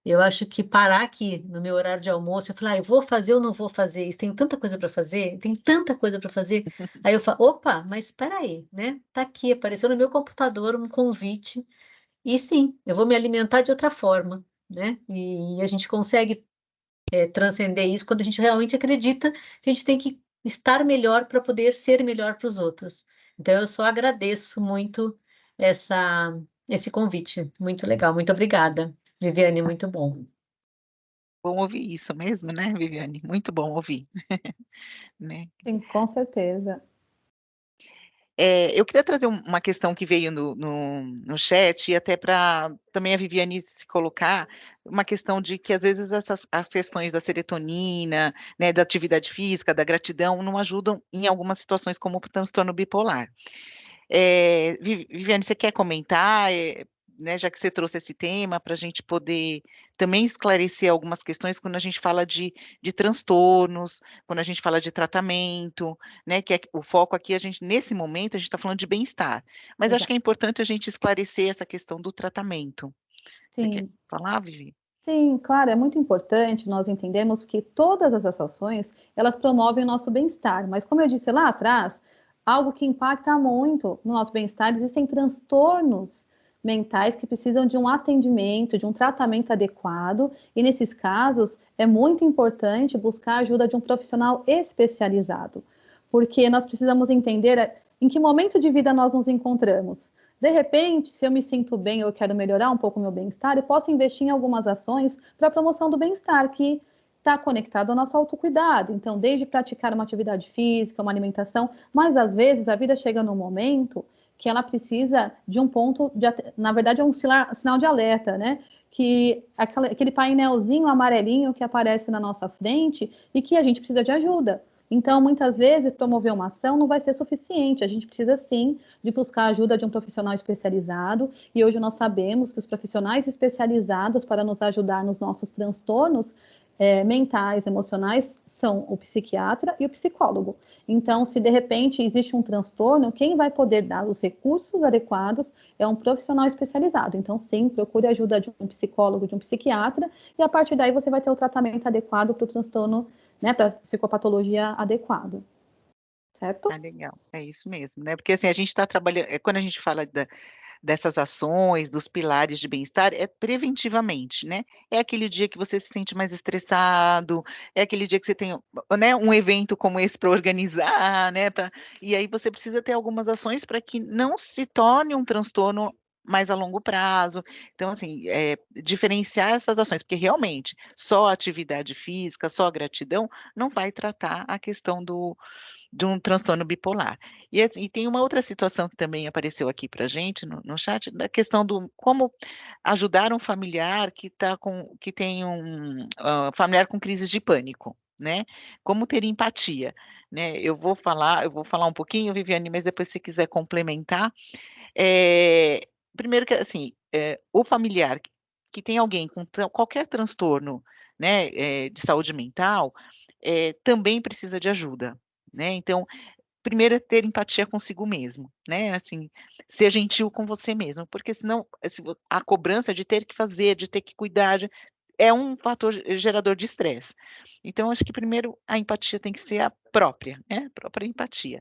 Eu acho que parar aqui no meu horário de almoço e falar, eu vou fazer ou não vou fazer isso, tenho tanta coisa para fazer, tem tanta coisa para fazer. Aí eu falo, opa, mas espera aí, né? Tá aqui, apareceu no meu computador um convite, e sim, eu vou me alimentar de outra forma, né? E a gente consegue transcender isso quando a gente realmente acredita que a gente tem que estar melhor para poder ser melhor para os outros. Então, eu só agradeço muito esse convite. Muito legal, muito obrigada, Viviane, muito bom. bom ouvir isso mesmo, né, Viviane? Muito bom ouvir. Né. Sim, com certeza. Eu queria trazer uma questão que veio no chat, e até para também a Viviane se colocar, uma questão de que às vezes as questões da serotonina, né, da atividade física, da gratidão, não ajudam em algumas situações como o transtorno bipolar. Viviane, você quer comentar, né, já que você trouxe esse tema, para a gente poder também esclarecer algumas questões quando a gente fala de transtornos, quando a gente fala de tratamento, né, que o foco aqui, nesse momento, a gente está falando de bem-estar, mas acho que é importante a gente esclarecer essa questão do tratamento. Você quer Sim. falar, Vivi? Sim, claro, é muito importante nós entendermos que todas essas ações, elas promovem o nosso bem-estar, mas como eu disse lá atrás, algo que impacta muito no nosso bem-estar, existem transtornos mentais que precisam de um atendimento, de um tratamento adequado, e nesses casos é muito importante buscar a ajuda de um profissional especializado, porque nós precisamos entender em que momento de vida nós nos encontramos. De repente, se eu me sinto bem ou eu quero melhorar um pouco o meu bem-estar, eu posso investir em algumas ações para a promoção do bem-estar, que está conectado ao nosso autocuidado. Então, desde praticar uma atividade física, uma alimentação, mas às vezes a vida chega num momento que ela precisa de um ponto, na verdade é um sinal de alerta, né? Que aquele painelzinho amarelinho que aparece na nossa frente e que a gente precisa de ajuda. Então, muitas vezes, promover uma ação não vai ser suficiente. A gente precisa, sim, de buscar a ajuda de um profissional especializado. E hoje nós sabemos que os profissionais especializados para nos ajudar nos nossos transtornos mentais, emocionais, são o psiquiatra e o psicólogo. Então, se de repente existe um transtorno, quem vai poder dar os recursos adequados é um profissional especializado. Então, sim, procure a ajuda de um psicólogo, de um psiquiatra, e a partir daí você vai ter o tratamento adequado para o transtorno, né, para a psicopatologia adequada. certo? Legal, é isso mesmo, né? Porque assim, a gente está trabalhando, quando a gente fala dessas ações, dos pilares de bem-estar, é preventivamente, né? É aquele dia que você se sente mais estressado, é aquele dia que você tem, né, um evento como esse para organizar, né? E aí você precisa ter algumas ações para que não se torne um transtorno mais a longo prazo. Então, assim, diferenciar essas ações, porque realmente só a atividade física, só a gratidão, não vai tratar a questão de um transtorno bipolar. E tem uma outra situação que também apareceu aqui para a gente no chat, da questão do como ajudar um familiar que tem um familiar com crises de pânico, né? Como ter empatia, né? Eu vou falar um pouquinho, Viviane, mas depois se quiser complementar. Primeiro que assim, o familiar que tem alguém com qualquer transtorno, né, de saúde mental, também precisa de ajuda, né? Então, primeiro é ter empatia consigo mesmo, né? Assim, ser gentil com você mesmo, porque senão a cobrança de ter que fazer, de ter que cuidar, é um fator gerador de estresse. Então, acho que primeiro a empatia tem que ser a própria, né? A própria empatia.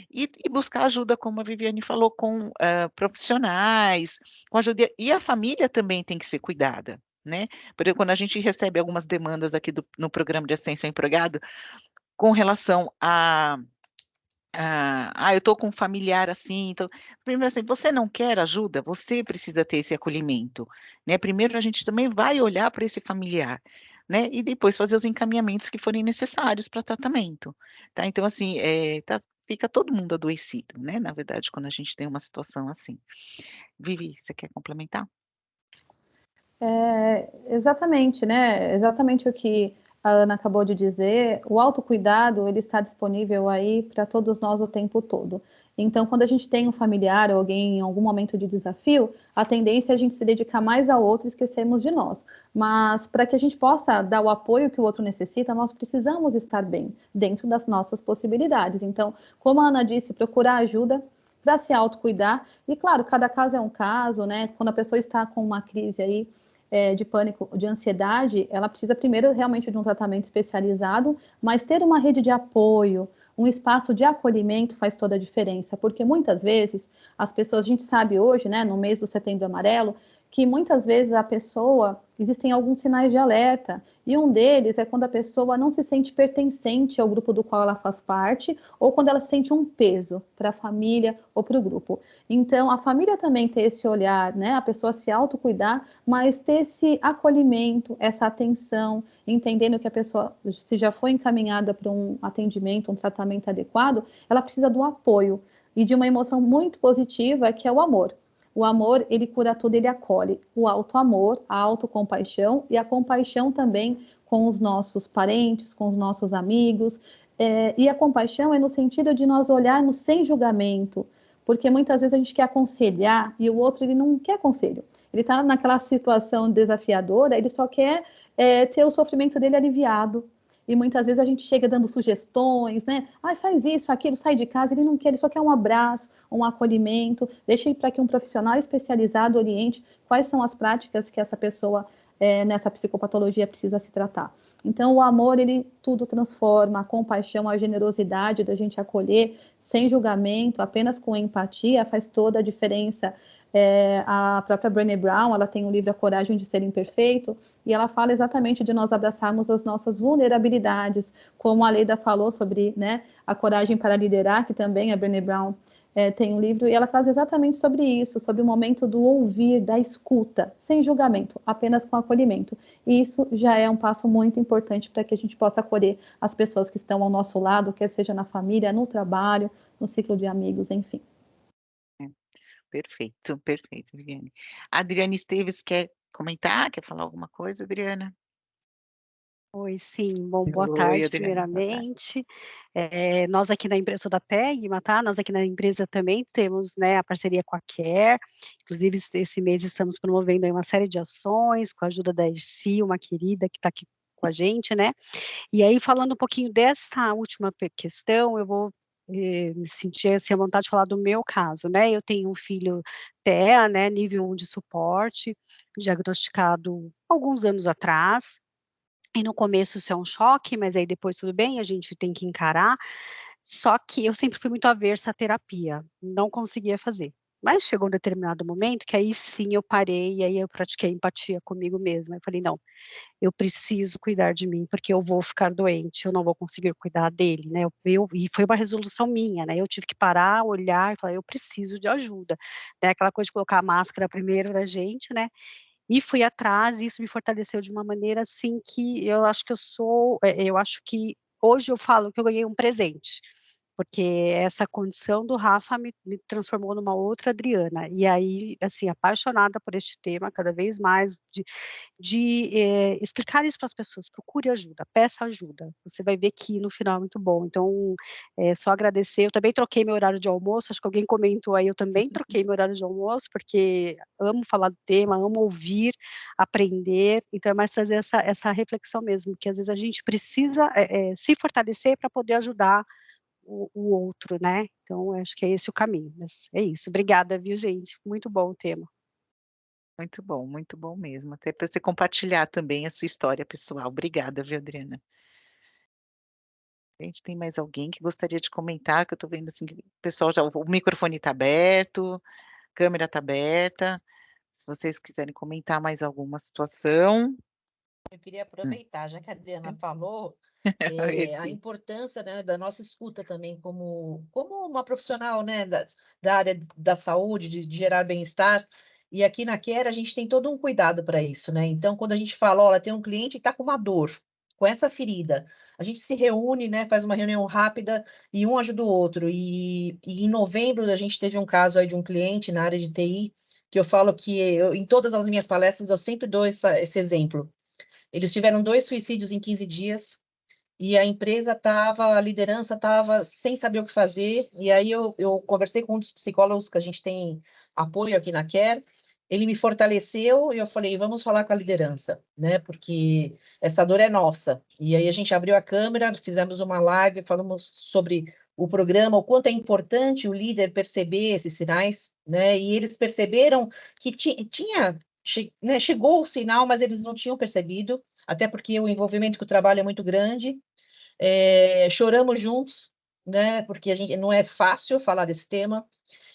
E buscar ajuda, como a Viviane falou, com profissionais, com ajuda. E a família também tem que ser cuidada, né? Porque quando a gente recebe algumas demandas aqui no programa de Assistência ao Empregado, com relação eu estou com um familiar assim, então, primeiro assim, você não quer ajuda, você precisa ter esse acolhimento, né? Primeiro a gente também vai olhar para esse familiar, né? E depois fazer os encaminhamentos que forem necessários para tratamento, tá? Então, assim, fica todo mundo adoecido, né? Na verdade, quando a gente tem uma situação assim. Vivi, você quer complementar? Exatamente, né? Exatamente o que a Ana acabou de dizer. O autocuidado, ele está disponível aí para todos nós o tempo todo. Então, quando a gente tem um familiar ou alguém em algum momento de desafio, a tendência é a gente se dedicar mais ao outro e esquecermos de nós. Mas para que a gente possa dar o apoio que o outro necessita, nós precisamos estar bem, dentro das nossas possibilidades. Então, como a Ana disse, procurar ajuda para se autocuidar. E claro, cada caso é um caso, né? Quando a pessoa está com uma crise aí, de pânico, de ansiedade, ela precisa primeiro realmente de um tratamento especializado, mas ter uma rede de apoio, um espaço de acolhimento faz toda a diferença, porque muitas vezes as pessoas, a gente sabe hoje, né, no mês do Setembro Amarelo, que muitas vezes a pessoa, existem alguns sinais de alerta, e um deles é quando a pessoa não se sente pertencente ao grupo do qual ela faz parte, ou quando ela sente um peso para a família ou para o grupo. Então, a família também ter esse olhar, né, a pessoa se autocuidar, mas ter esse acolhimento, essa atenção, entendendo que a pessoa, se já foi encaminhada para um atendimento, um tratamento adequado, ela precisa do apoio e de uma emoção muito positiva, que é o amor. O amor, ele cura tudo, ele acolhe. O auto-amor, a autocompaixão e a compaixão também com os nossos parentes, com os nossos amigos. E a compaixão é no sentido de nós olharmos sem julgamento, porque muitas vezes a gente quer aconselhar e o outro, ele não quer conselho. Ele está naquela situação desafiadora, ele só quer ter o sofrimento dele aliviado. E muitas vezes a gente chega dando sugestões, né? Faz isso, aquilo, sai de casa. Ele não quer, ele só quer um abraço, um acolhimento. Deixa ele para que um profissional especializado oriente quais são as práticas que essa pessoa nessa psicopatologia precisa se tratar. Então, o amor, ele tudo transforma, a compaixão, a generosidade da gente acolher, sem julgamento, apenas com empatia, faz toda a diferença. A própria Brené Brown, ela tem um livro A Coragem de Ser Imperfeito, e ela fala exatamente de nós abraçarmos as nossas vulnerabilidades, como a Leida falou sobre, né, a coragem para liderar, que também a Brené Brown tem um livro, e ela traz exatamente sobre isso, sobre o momento do ouvir, da escuta, sem julgamento, apenas com acolhimento. E isso já é um passo muito importante para que a gente possa acolher as pessoas que estão ao nosso lado, quer seja na família, no trabalho, no ciclo de amigos, enfim. Perfeito, perfeito, Viviane. A Adriana Esteves quer comentar? Quer falar alguma coisa, Adriana? Oi, sim. Bom, boa tarde, primeiramente. Nós aqui na empresa, sou da Tegma, tá? Nós aqui na empresa também temos, né, a parceria com a Care, inclusive esse mês estamos promovendo aí uma série de ações, com a ajuda da Erci, uma querida que está aqui com a gente, né? E aí, falando um pouquinho dessa última questão, eu vou me sentir assim, à vontade de falar do meu caso, né? Eu tenho um filho TEA, né, nível 1 de suporte, diagnosticado alguns anos atrás, e no começo isso é um choque, mas aí depois tudo bem, a gente tem que encarar. Só que eu sempre fui muito aversa à terapia, não conseguia fazer. Mas chegou um determinado momento que aí sim eu parei, e aí eu pratiquei empatia comigo mesma. Eu falei, não, eu preciso cuidar de mim, porque eu vou ficar doente, eu não vou conseguir cuidar dele, né? E foi uma resolução minha, né? Eu tive que parar, olhar e falar, eu preciso de ajuda. Né? Aquela coisa de colocar a máscara primeiro na gente, né? E fui atrás, e isso me fortaleceu de uma maneira assim que eu acho que eu acho que hoje eu falo que eu ganhei um presente, porque essa condição do Rafa me transformou numa outra Adriana, e aí, assim, apaixonada por este tema, cada vez mais, de explicar isso para as pessoas, procure ajuda, peça ajuda, você vai ver que no final é muito bom. Então, só agradecer. Eu também troquei meu horário de almoço, acho que alguém comentou aí, eu também troquei meu horário de almoço, porque amo falar do tema, amo ouvir, aprender, então é mais trazer essa reflexão mesmo, que às vezes a gente precisa se fortalecer para poder ajudar o outro, né? Então, acho que é esse o caminho, mas é isso. Obrigada, viu, gente? Muito bom o tema. Muito bom mesmo. Até para você compartilhar também a sua história pessoal. Obrigada, viu, Adriana? Gente, tem mais alguém que gostaria de comentar? Que eu estou vendo assim, que o pessoal o microfone está aberto, a câmera está aberta. Se vocês quiserem comentar mais alguma situação. Eu queria aproveitar, já que a Adriana falou, a importância, né, da nossa escuta também como uma profissional, né, da área da saúde, de gerar bem-estar. E aqui na Care a gente tem todo um cuidado para isso, né? Então, quando a gente fala, olha, tem um cliente que está com uma dor, com essa ferida, a gente se reúne, né, faz uma reunião rápida e um ajuda o outro. E em novembro a gente teve um caso aí de um cliente na área de TI, que eu falo que em todas as minhas palestras eu sempre dou esse exemplo. Eles tiveram 2 suicídios em 15 dias e a empresa estava, a liderança estava sem saber o que fazer. E aí eu conversei com um dos psicólogos que a gente tem apoio aqui na Care. Ele me fortaleceu e eu falei, vamos falar com a liderança, né? Porque essa dor é nossa. E aí a gente abriu a câmera, fizemos uma live, falamos sobre o programa, o quanto é importante o líder perceber esses sinais, né? E eles perceberam que né, chegou o sinal, mas eles não tinham percebido, até porque o envolvimento com o trabalho é muito grande. Choramos juntos, né? Porque a gente não é fácil falar desse tema.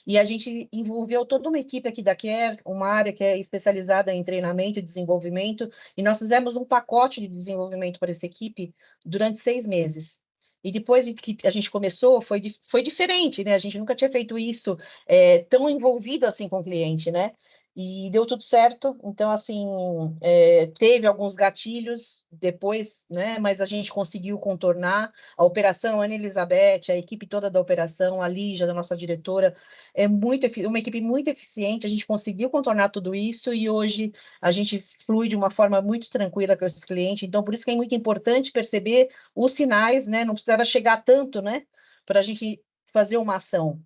E a gente envolveu toda uma equipe aqui da Care, uma área que é especializada em treinamento e desenvolvimento, e nós fizemos um pacote de desenvolvimento para essa equipe durante 6 meses. E depois de que a gente começou, foi diferente, né? A gente nunca tinha feito isso tão envolvido assim com o cliente, né? E deu tudo certo. Então, assim, teve alguns gatilhos depois, né? Mas a gente conseguiu contornar. A operação, a Ana Elizabeth, a equipe toda da operação, a Lígia, da nossa diretora, uma equipe muito eficiente. A gente conseguiu contornar tudo isso e hoje a gente flui de uma forma muito tranquila com esses clientes. Então, por isso que é muito importante perceber os sinais, né? Não precisava chegar tanto, né? Para a gente fazer uma ação.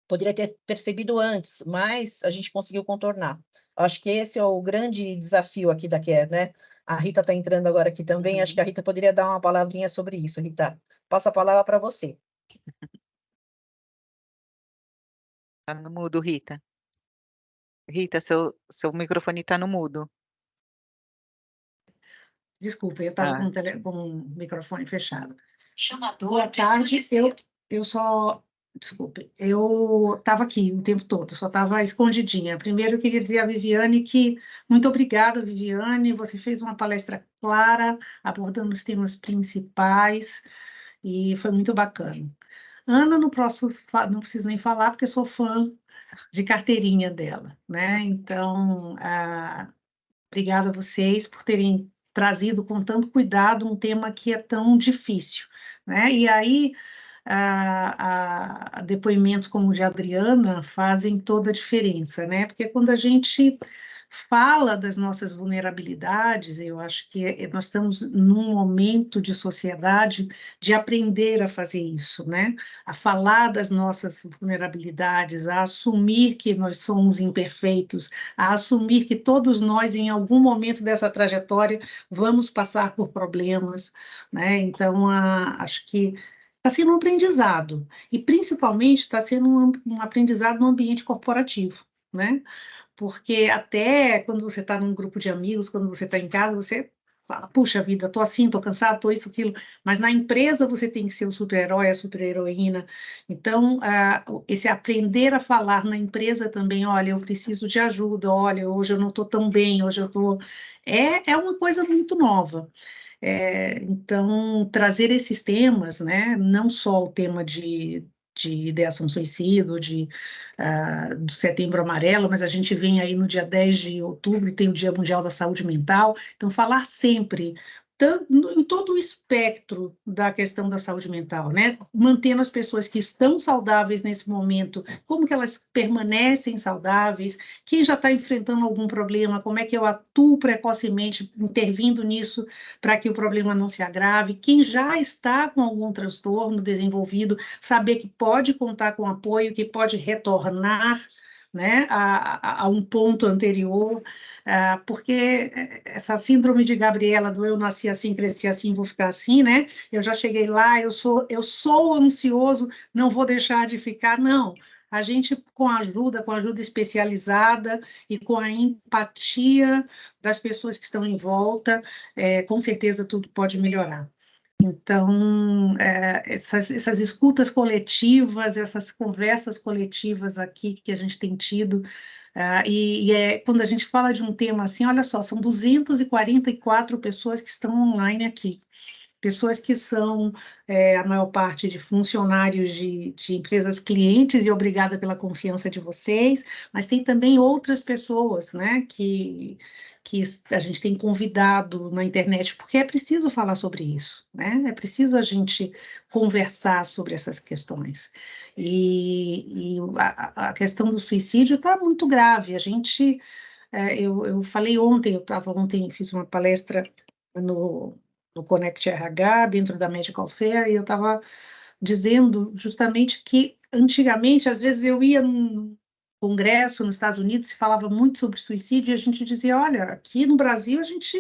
Poderia ter percebido antes, mas a gente conseguiu contornar. Acho que esse é o grande desafio aqui da Care, né? A Rita está entrando agora aqui também. Acho que a Rita poderia dar uma palavrinha sobre isso, Rita. Passo a palavra para você. Está no mudo, Rita. Rita, seu microfone está no mudo. Desculpa, eu estava com o microfone fechado. Boa tarde, desculpe, eu estava aqui o tempo todo, só estava escondidinha. Primeiro, eu queria dizer à Viviane que, muito obrigada, Viviane, você fez uma palestra clara, abordando os temas principais, e foi muito bacana. Ana, não preciso nem falar, porque eu sou fã de carteirinha dela, né? Então, obrigada a vocês por terem trazido com tanto cuidado um tema que é tão difícil, né? E aí, depoimentos como o de Adriana fazem toda a diferença, né? Porque quando a gente fala das nossas vulnerabilidades, eu acho que nós estamos num momento de sociedade de aprender a fazer isso, né? A falar das nossas vulnerabilidades, a assumir que nós somos imperfeitos, a assumir que todos nós, em algum momento dessa trajetória, vamos passar por problemas, né? Então, acho que está sendo um aprendizado, e principalmente está sendo um aprendizado no ambiente corporativo, né? Porque até quando você está num grupo de amigos, quando você está em casa, você fala, puxa vida, tô assim, tô cansado, tô isso, aquilo, mas na empresa você tem que ser o super-herói, a super-heroína. Então, esse aprender a falar na empresa também, olha, eu preciso de ajuda, olha, hoje eu não tô tão bem, hoje eu tô... É uma coisa muito nova. Então, trazer esses temas, né, não só o tema de ideação suicida, do Setembro Amarelo, mas a gente vem aí no dia 10 de outubro, tem o Dia Mundial da Saúde Mental, então falar sempre, em todo o espectro da questão da saúde mental, né? Mantendo as pessoas que estão saudáveis nesse momento, como que elas permanecem saudáveis, quem já está enfrentando algum problema, como é que eu atuo precocemente, intervindo nisso para que o problema não se agrave, quem já está com algum transtorno desenvolvido, saber que pode contar com apoio, que pode retornar, né, a um ponto anterior, porque essa síndrome de Gabriela, do eu nasci assim, cresci assim, vou ficar assim, né? Eu já cheguei lá, eu sou ansioso, não vou deixar de ficar, não. A gente, com ajuda especializada e com a empatia das pessoas que estão em volta, com certeza tudo pode melhorar. Então, essas escutas coletivas, essas conversas coletivas aqui que a gente tem tido, quando a gente fala de um tema assim, olha só, são 244 pessoas que estão online aqui. Pessoas que são, a maior parte de funcionários de empresas clientes, e obrigada pela confiança de vocês, mas tem também outras pessoas, né, que a gente tem convidado na internet, porque é preciso falar sobre isso, né, é preciso a gente conversar sobre essas questões. E a questão do suicídio está muito grave, eu falei ontem, fiz uma palestra no Connect RH, dentro da Medical Fair, e eu estava dizendo justamente que, antigamente, às vezes eu ia num congresso nos Estados Unidos, se falava muito sobre suicídio, e a gente dizia, olha, aqui no Brasil a gente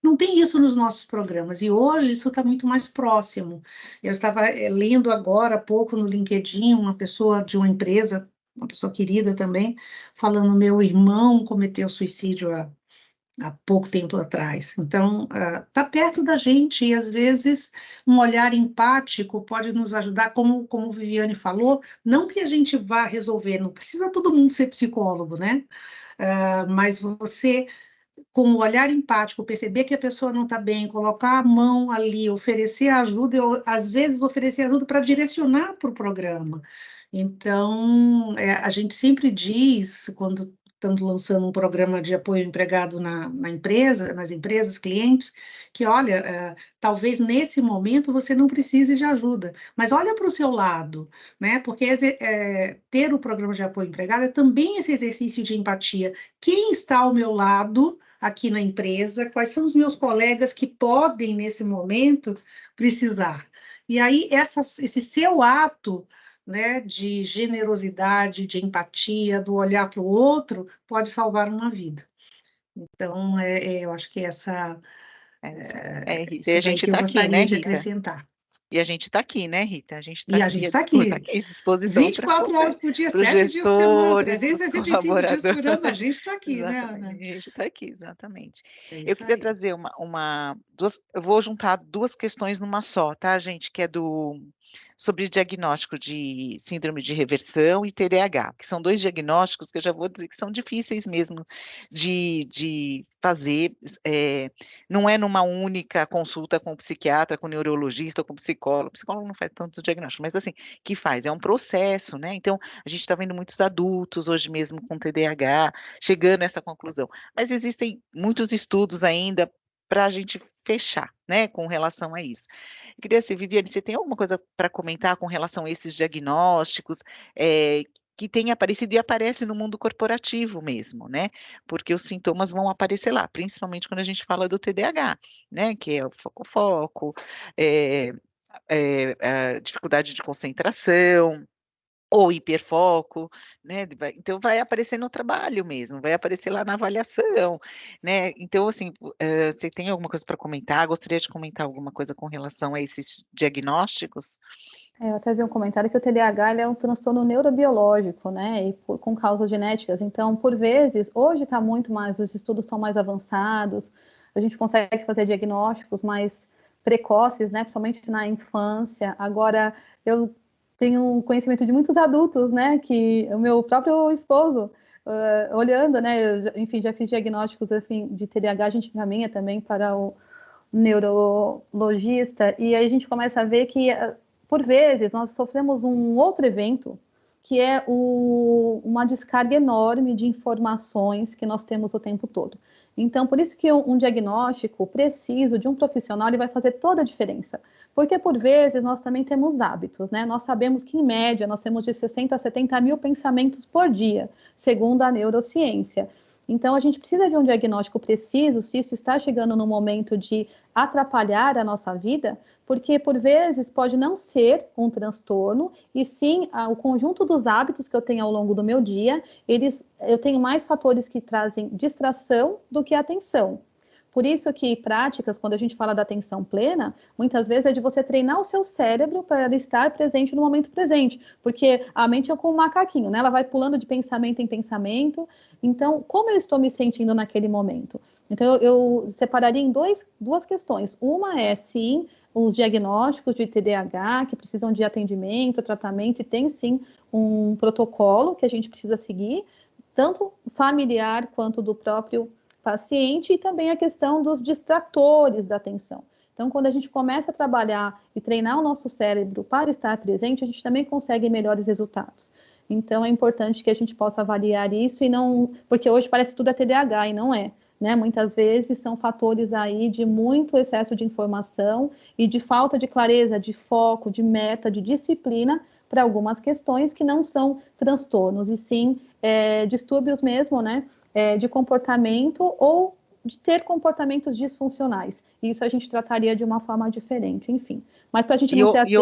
não tem isso nos nossos programas, e hoje isso está muito mais próximo. Eu estava lendo agora há pouco no LinkedIn, uma pessoa de uma empresa, uma pessoa querida também, falando, meu irmão cometeu suicídio há pouco tempo atrás. Então, está perto da gente, e às vezes um olhar empático pode nos ajudar, como Viviane falou, não que a gente vá resolver, não precisa todo mundo ser psicólogo, né? Mas você, com o olhar empático, perceber que a pessoa não está bem, colocar a mão ali, oferecer ajuda, às vezes oferecer ajuda para direcionar para o programa. Então, a gente sempre diz, quando estamos lançando um programa de apoio ao empregado na empresa, nas empresas, clientes, que, olha, talvez nesse momento você não precise de ajuda, mas olha para o seu lado, né? Porque ter o programa de apoio ao empregado é também esse exercício de empatia. Quem está ao meu lado aqui na empresa? Quais são os meus colegas que podem, nesse momento, precisar? E aí, esse seu ato, né, de generosidade, de empatia, do olhar para o outro, pode salvar uma vida. Então, eu acho que Rita, e a gente que eu está aqui, gostaria né, de Rita? acrescentar. E a gente está aqui, né, Rita? A gente E a gente está aqui. à disposição 24 horas por dia, 7 dias por semana, 365 dias por ano, a gente está aqui, né, Ana? A gente está aqui, exatamente. É Eu queria aí. trazer eu vou juntar duas questões numa só, tá, gente? Que é sobre diagnóstico de síndrome de reversão e TDAH, que são dois diagnósticos que eu já vou dizer que são difíceis mesmo de fazer, não é numa única consulta com o psiquiatra, com o neurologista, ou com o psicólogo não faz tantos diagnósticos, mas assim, que faz, é um processo, né? Então, a gente está vendo muitos adultos hoje mesmo com TDAH, chegando a essa conclusão, mas existem muitos estudos ainda para a gente fechar, né, com relação a isso. Eu queria saber, Viviane, você tem alguma coisa para comentar com relação a esses diagnósticos, que tem aparecido e aparece no mundo corporativo mesmo, né? Porque os sintomas vão aparecer lá, principalmente quando a gente fala do TDAH, né? Que é o foco, a dificuldade de concentração, ou hiperfoco, né? Então vai aparecer no trabalho mesmo, vai aparecer lá na avaliação, né? Então, assim, você tem alguma coisa para comentar? Gostaria de comentar alguma coisa com relação a esses diagnósticos? Eu até vi um comentário que o TDAH ele é um transtorno neurobiológico, né? E com causas genéticas. Então, por vezes, hoje está muito mais, os estudos estão mais avançados. a gente consegue fazer diagnósticos mais precoces, né, principalmente na infância. Agora, eu tenho conhecimento de muitos adultos, né, que o meu próprio esposo, olhando, né, enfim, já fiz diagnósticos assim, de TDAH, a gente encaminha também para o neurologista, e aí a gente começa a ver que, por vezes, nós sofremos um outro evento, que é uma descarga enorme de informações que nós temos o tempo todo. Então, por isso que um diagnóstico preciso de um profissional, ele vai fazer toda a diferença. Porque, por vezes, nós também temos hábitos, né? Nós sabemos que, em média, nós temos de 60 a 70 mil pensamentos por dia, segundo a neurociência. Então, a gente precisa de um diagnóstico preciso, se isso está chegando no momento de atrapalhar a nossa vida, porque, por vezes, pode não ser um transtorno, e sim o conjunto dos hábitos que eu tenho ao longo do meu dia, eu tenho mais fatores que trazem distração do que atenção. Por isso que práticas, quando a gente fala da atenção plena, muitas vezes é de você treinar o seu cérebro para estar presente no momento presente, porque a mente é como um macaquinho, né? Ela vai pulando de pensamento em pensamento. Então, como eu estou me sentindo naquele momento? Então, eu separaria em duas questões. Uma é, sim, os diagnósticos de TDAH, que precisam de atendimento, tratamento, e tem, sim, um protocolo que a gente precisa seguir, tanto familiar quanto do próprio paciente, e também a questão dos distratores da atenção. Então, quando a gente começa a trabalhar e treinar o nosso cérebro para estar presente, a gente também consegue melhores resultados. Então, é importante que a gente possa avaliar isso, e não... Porque hoje parece que tudo é TDAH, e não é, né? Muitas vezes são fatores aí de muito excesso de informação e de falta de clareza, de foco, de meta, de disciplina para algumas questões que não são transtornos, e sim distúrbios mesmo, né? De comportamento ou de ter comportamentos disfuncionais. E isso a gente trataria de uma forma diferente, enfim. Mas para a gente não se ater...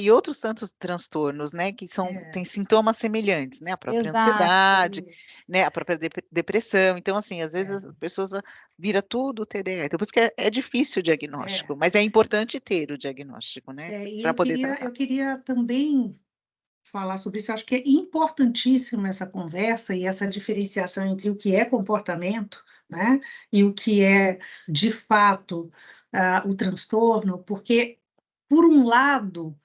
E outros tantos transtornos, né, que têm sintomas semelhantes, né, a própria ansiedade, né, a própria depressão. Então, assim, às vezes as pessoas vira tudo TDAH. Então, por isso que é difícil o diagnóstico, mas é importante ter o diagnóstico, né, para poder tratar. Eu queria também falar sobre isso. Acho que é importantíssima essa conversa e essa diferenciação entre o que é comportamento, né, e o que é, de fato, o transtorno, porque, por um lado,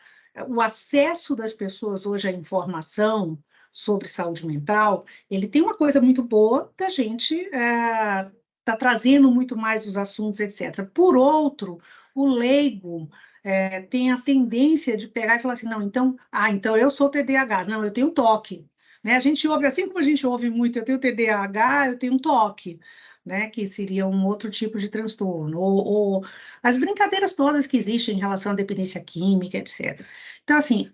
o acesso das pessoas hoje à informação sobre saúde mental, ele tem uma coisa muito boa da gente tá trazendo muito mais os assuntos, etc. Por outro, o leigo tem a tendência de pegar e falar assim, não, então eu sou TDAH, não, eu tenho TOC, né? A gente ouve, assim como a gente ouve muito, eu tenho TDAH, eu tenho TOC, né? Que seria um outro tipo de transtorno, ou as brincadeiras todas que existem em relação à dependência química, etc. Então, assim,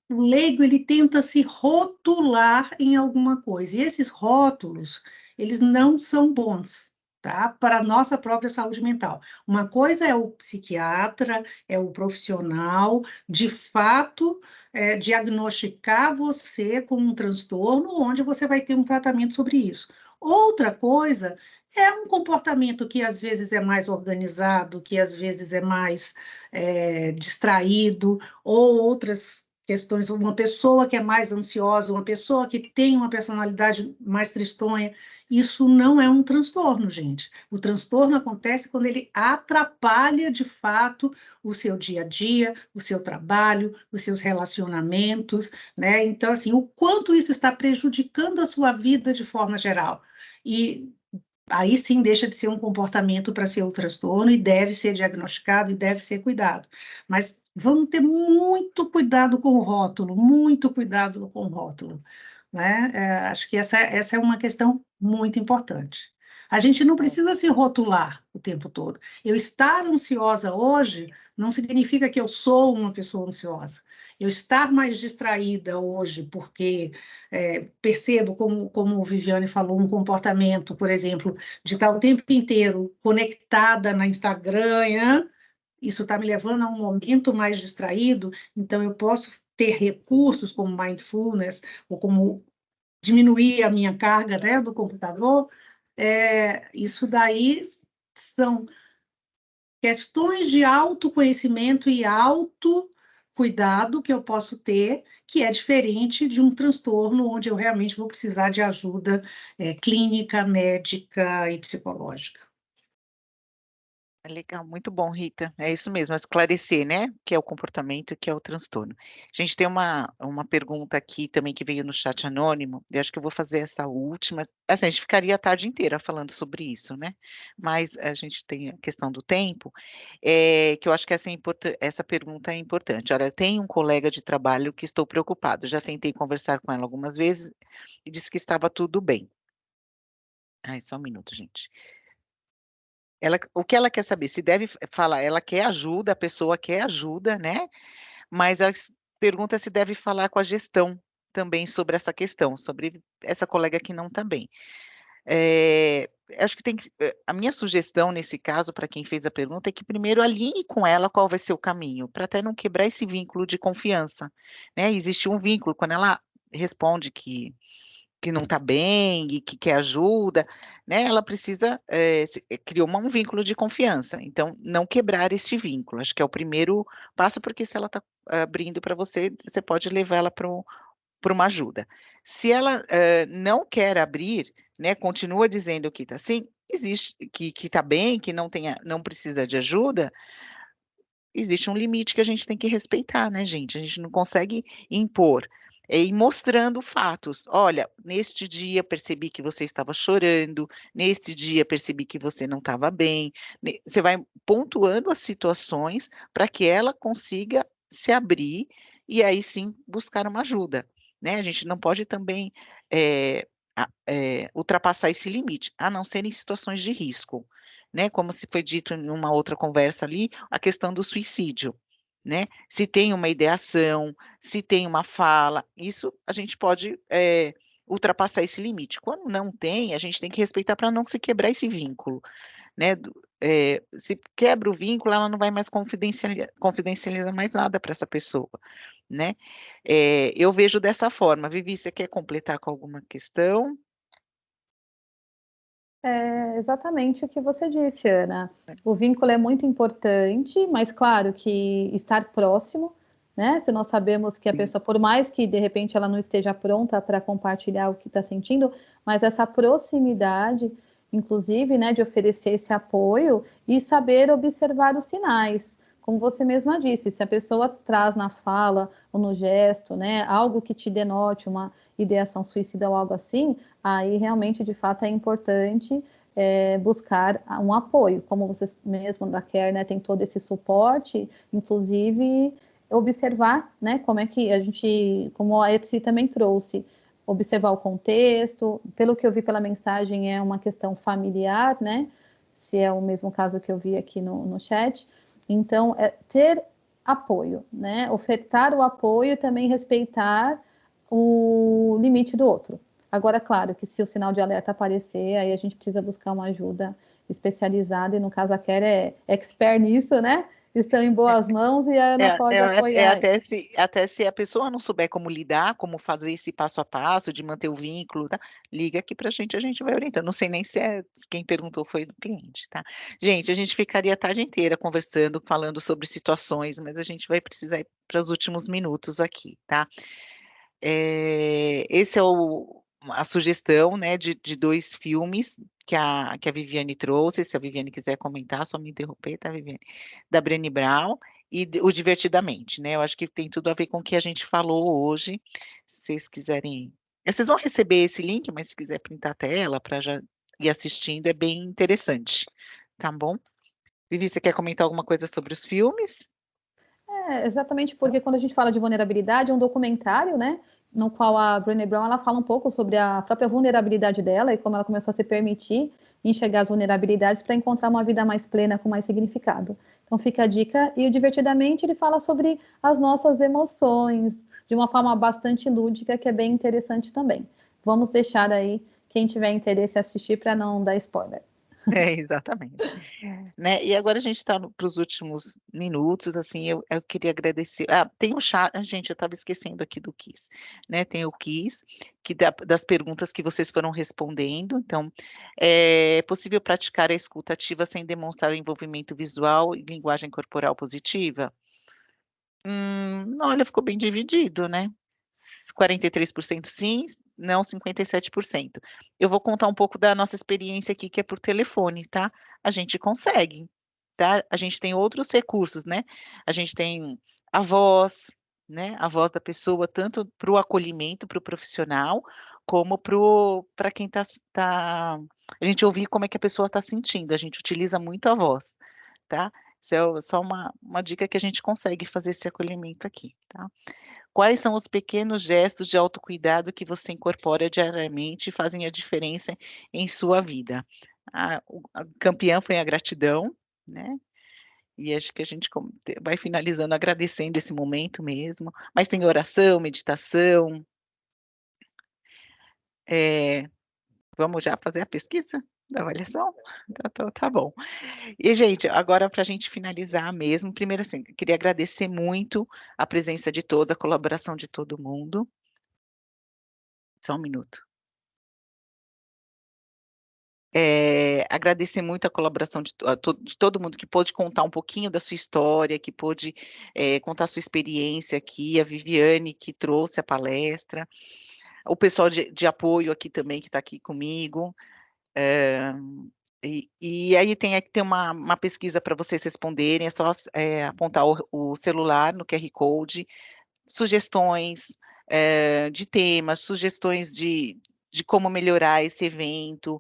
o leigo, ele tenta se rotular em alguma coisa, e esses rótulos, eles não são bons, tá? Para a nossa própria saúde mental. Uma coisa é o psiquiatra, é o profissional, de fato, diagnosticar você com um transtorno, onde você vai ter um tratamento sobre isso. Outra coisa é um comportamento que às vezes é mais organizado, que às vezes é mais distraído, ou outras questões, uma pessoa que é mais ansiosa, uma pessoa que tem uma personalidade mais tristonha, isso não é um transtorno, gente. O transtorno acontece quando ele atrapalha, de fato, o seu dia a dia, o seu trabalho, os seus relacionamentos, né? Então, assim, o quanto isso está prejudicando a sua vida de forma geral. E aí sim deixa de ser um comportamento para ser um transtorno e deve ser diagnosticado e deve ser cuidado. Mas vamos ter muito cuidado com o rótulo, muito cuidado com o rótulo, né? Acho que essa é uma questão muito importante. A gente não precisa se rotular o tempo todo. Eu estar ansiosa hoje não significa que eu sou uma pessoa ansiosa. Eu estar mais distraída hoje, porque percebo, como o Viviane falou, um comportamento, por exemplo, de estar o tempo inteiro conectada na Instagram, isso está me levando a um momento mais distraído, então eu posso ter recursos como mindfulness, ou como diminuir a minha carga, né, do computador. Isso daí são questões de autoconhecimento e cuidado que eu posso ter, que é diferente de um transtorno onde eu realmente vou precisar de ajuda clínica, médica e psicológica. É legal, muito bom, Rita. É isso mesmo, esclarecer, né, o que é o comportamento e o que é o transtorno. A gente tem uma pergunta aqui também que veio no chat anônimo, e acho que eu vou fazer essa última. Assim, a gente ficaria a tarde inteira falando sobre isso, né? Mas a gente tem a questão do tempo, que eu acho que essa pergunta é importante. Olha, tem um colega de trabalho que estou preocupado, já tentei conversar com ela algumas vezes e disse que estava tudo bem. Ai, só um minuto, gente. O que ela quer saber, se deve falar, ela quer ajuda, a pessoa quer ajuda, né, mas ela pergunta se deve falar com a gestão também sobre essa questão, sobre essa colega que não está bem. Acho que a minha sugestão nesse caso, para quem fez a pergunta, é que primeiro alinhe com ela qual vai ser o caminho, para até não quebrar esse vínculo de confiança, né, existe um vínculo, quando ela responde que não está bem e que quer ajuda, né, ela precisa, criou um vínculo de confiança, então não quebrar este vínculo, acho que é o primeiro passo, porque se ela está abrindo para você, você pode levar ela para uma ajuda. Se ela não quer abrir, né, continua dizendo que está assim, existe, que está bem, que não precisa de ajuda, existe um limite que a gente tem que respeitar, né, gente? A gente não consegue impor. É ir mostrando fatos. Olha, neste dia percebi que você estava chorando, neste dia percebi que você não estava bem. Você vai pontuando as situações para que ela consiga se abrir e aí sim buscar uma ajuda, né? A gente não pode também ultrapassar esse limite, a não ser em situações de risco, né? Como se foi dito em uma outra conversa ali, a questão do suicídio, né? Se tem uma ideação, se tem uma fala, isso a gente pode ultrapassar esse limite. Quando não tem, a gente tem que respeitar para não se quebrar esse vínculo, né? Se quebra o vínculo, ela não vai mais confidencializar mais nada para essa pessoa, né? Eu vejo dessa forma. Vivi, você quer completar com alguma questão? É exatamente o que você disse, Ana. O vínculo é muito importante, mas claro que estar próximo, né? Se nós sabemos que a pessoa, por mais que de repente ela não esteja pronta para compartilhar o que está sentindo, mas essa proximidade, inclusive, né, de oferecer esse apoio e saber observar os sinais. Como você mesma disse, se a pessoa traz na fala ou no gesto, né, algo que te denote uma ideação suicida ou algo assim, aí realmente, de fato, é importante buscar um apoio, como você mesmo da Care, né, tem todo esse suporte, inclusive observar, né, como é que a gente, como a EFSI também trouxe, observar o contexto, pelo que eu vi pela mensagem, é uma questão familiar, né, se é o mesmo caso que eu vi aqui no chat, então, ter apoio, né, ofertar o apoio e também respeitar o limite do outro. Agora, claro que se o sinal de alerta aparecer, aí a gente precisa buscar uma ajuda especializada, e no caso a Care é expert nisso, né? Estão em boas mãos e a Ana pode apoiar. Até se a pessoa não souber como lidar, como fazer esse passo a passo, de manter o vínculo, tá? Liga aqui para a gente vai orientando. Não sei nem se quem perguntou foi o cliente, tá? Gente, a gente ficaria a tarde inteira conversando, falando sobre situações, mas a gente vai precisar ir para os últimos minutos aqui, tá? Esse é a sugestão, né, de 2 filmes que a Viviane trouxe. Se a Viviane quiser comentar, só me interromper, tá, Viviane? Da Brené Brown e o Divertidamente, né? Eu acho que tem tudo a ver com o que a gente falou hoje. Se vocês quiserem, vocês vão receber esse link, mas se quiser printar a tela para já ir assistindo, é bem interessante, tá bom? Vivi, você quer comentar alguma coisa sobre os filmes? Exatamente, porque quando a gente fala de vulnerabilidade, é um documentário, né, no qual a Brené Brown, ela fala um pouco sobre a própria vulnerabilidade dela e como ela começou a se permitir enxergar as vulnerabilidades para encontrar uma vida mais plena, com mais significado. Então fica a dica, e o Divertidamente ele fala sobre as nossas emoções, de uma forma bastante lúdica, que é bem interessante também. Vamos deixar aí, quem tiver interesse, assistir para não dar spoiler. Exatamente. Né? E agora a gente está para os últimos minutos, assim, eu queria agradecer. Tem o chat, gente, eu estava esquecendo aqui do quiz, né? Tem o quiz, das perguntas que vocês foram respondendo. Então, é possível praticar a escuta ativa sem demonstrar envolvimento visual e linguagem corporal positiva? Olha, ficou bem dividido, né? 43% sim, não 57%. Eu vou contar um pouco da nossa experiência aqui, que é por telefone, tá? A gente consegue, tá? A gente tem outros recursos, né? A gente tem a voz, né? A voz da pessoa, tanto para o acolhimento, para o profissional, como para quem tá... A gente ouvir como é que a pessoa está sentindo. A gente utiliza muito a voz, tá? Isso é só uma dica que a gente consegue fazer esse acolhimento aqui, tá? Quais são os pequenos gestos de autocuidado que você incorpora diariamente e fazem a diferença em sua vida? A campeã foi a gratidão, né? E acho que a gente vai finalizando agradecendo esse momento mesmo. Mas tem oração, meditação. Vamos já fazer a pesquisa da avaliação? Tá bom. E, gente, agora para a gente finalizar mesmo, primeiro assim, queria agradecer muito a presença de todos, a colaboração de todo mundo. Só um minuto. Agradecer muito a colaboração de todo mundo que pôde contar um pouquinho da sua história, que pôde contar a sua experiência aqui, a Viviane, que trouxe a palestra, o pessoal de apoio aqui também, que está aqui comigo. E aí tem uma pesquisa para vocês responderem, é só apontar o celular no QR Code, sugestões de temas, sugestões de como melhorar esse evento,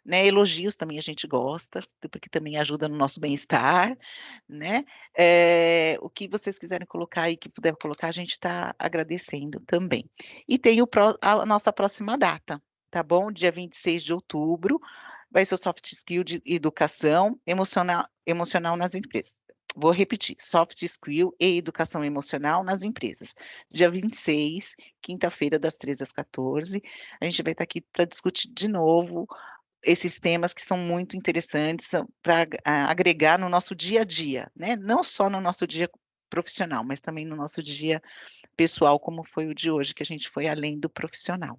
né? Elogios também a gente gosta, porque também ajuda no nosso bem-estar, né? O que vocês quiserem colocar aí, que puder colocar, a gente está agradecendo também. E tem a nossa próxima data, tá bom? Dia 26 de outubro, vai ser o Soft Skill de Educação Emocional nas Empresas. Vou repetir, Soft Skill e Educação Emocional nas Empresas. Dia 26, quinta-feira, das 13 às 14, a gente vai estar aqui para discutir de novo esses temas que são muito interessantes para agregar no nosso dia a dia, né? Não só no nosso dia profissional, mas também no nosso dia pessoal, como foi o de hoje, que a gente foi além do profissional,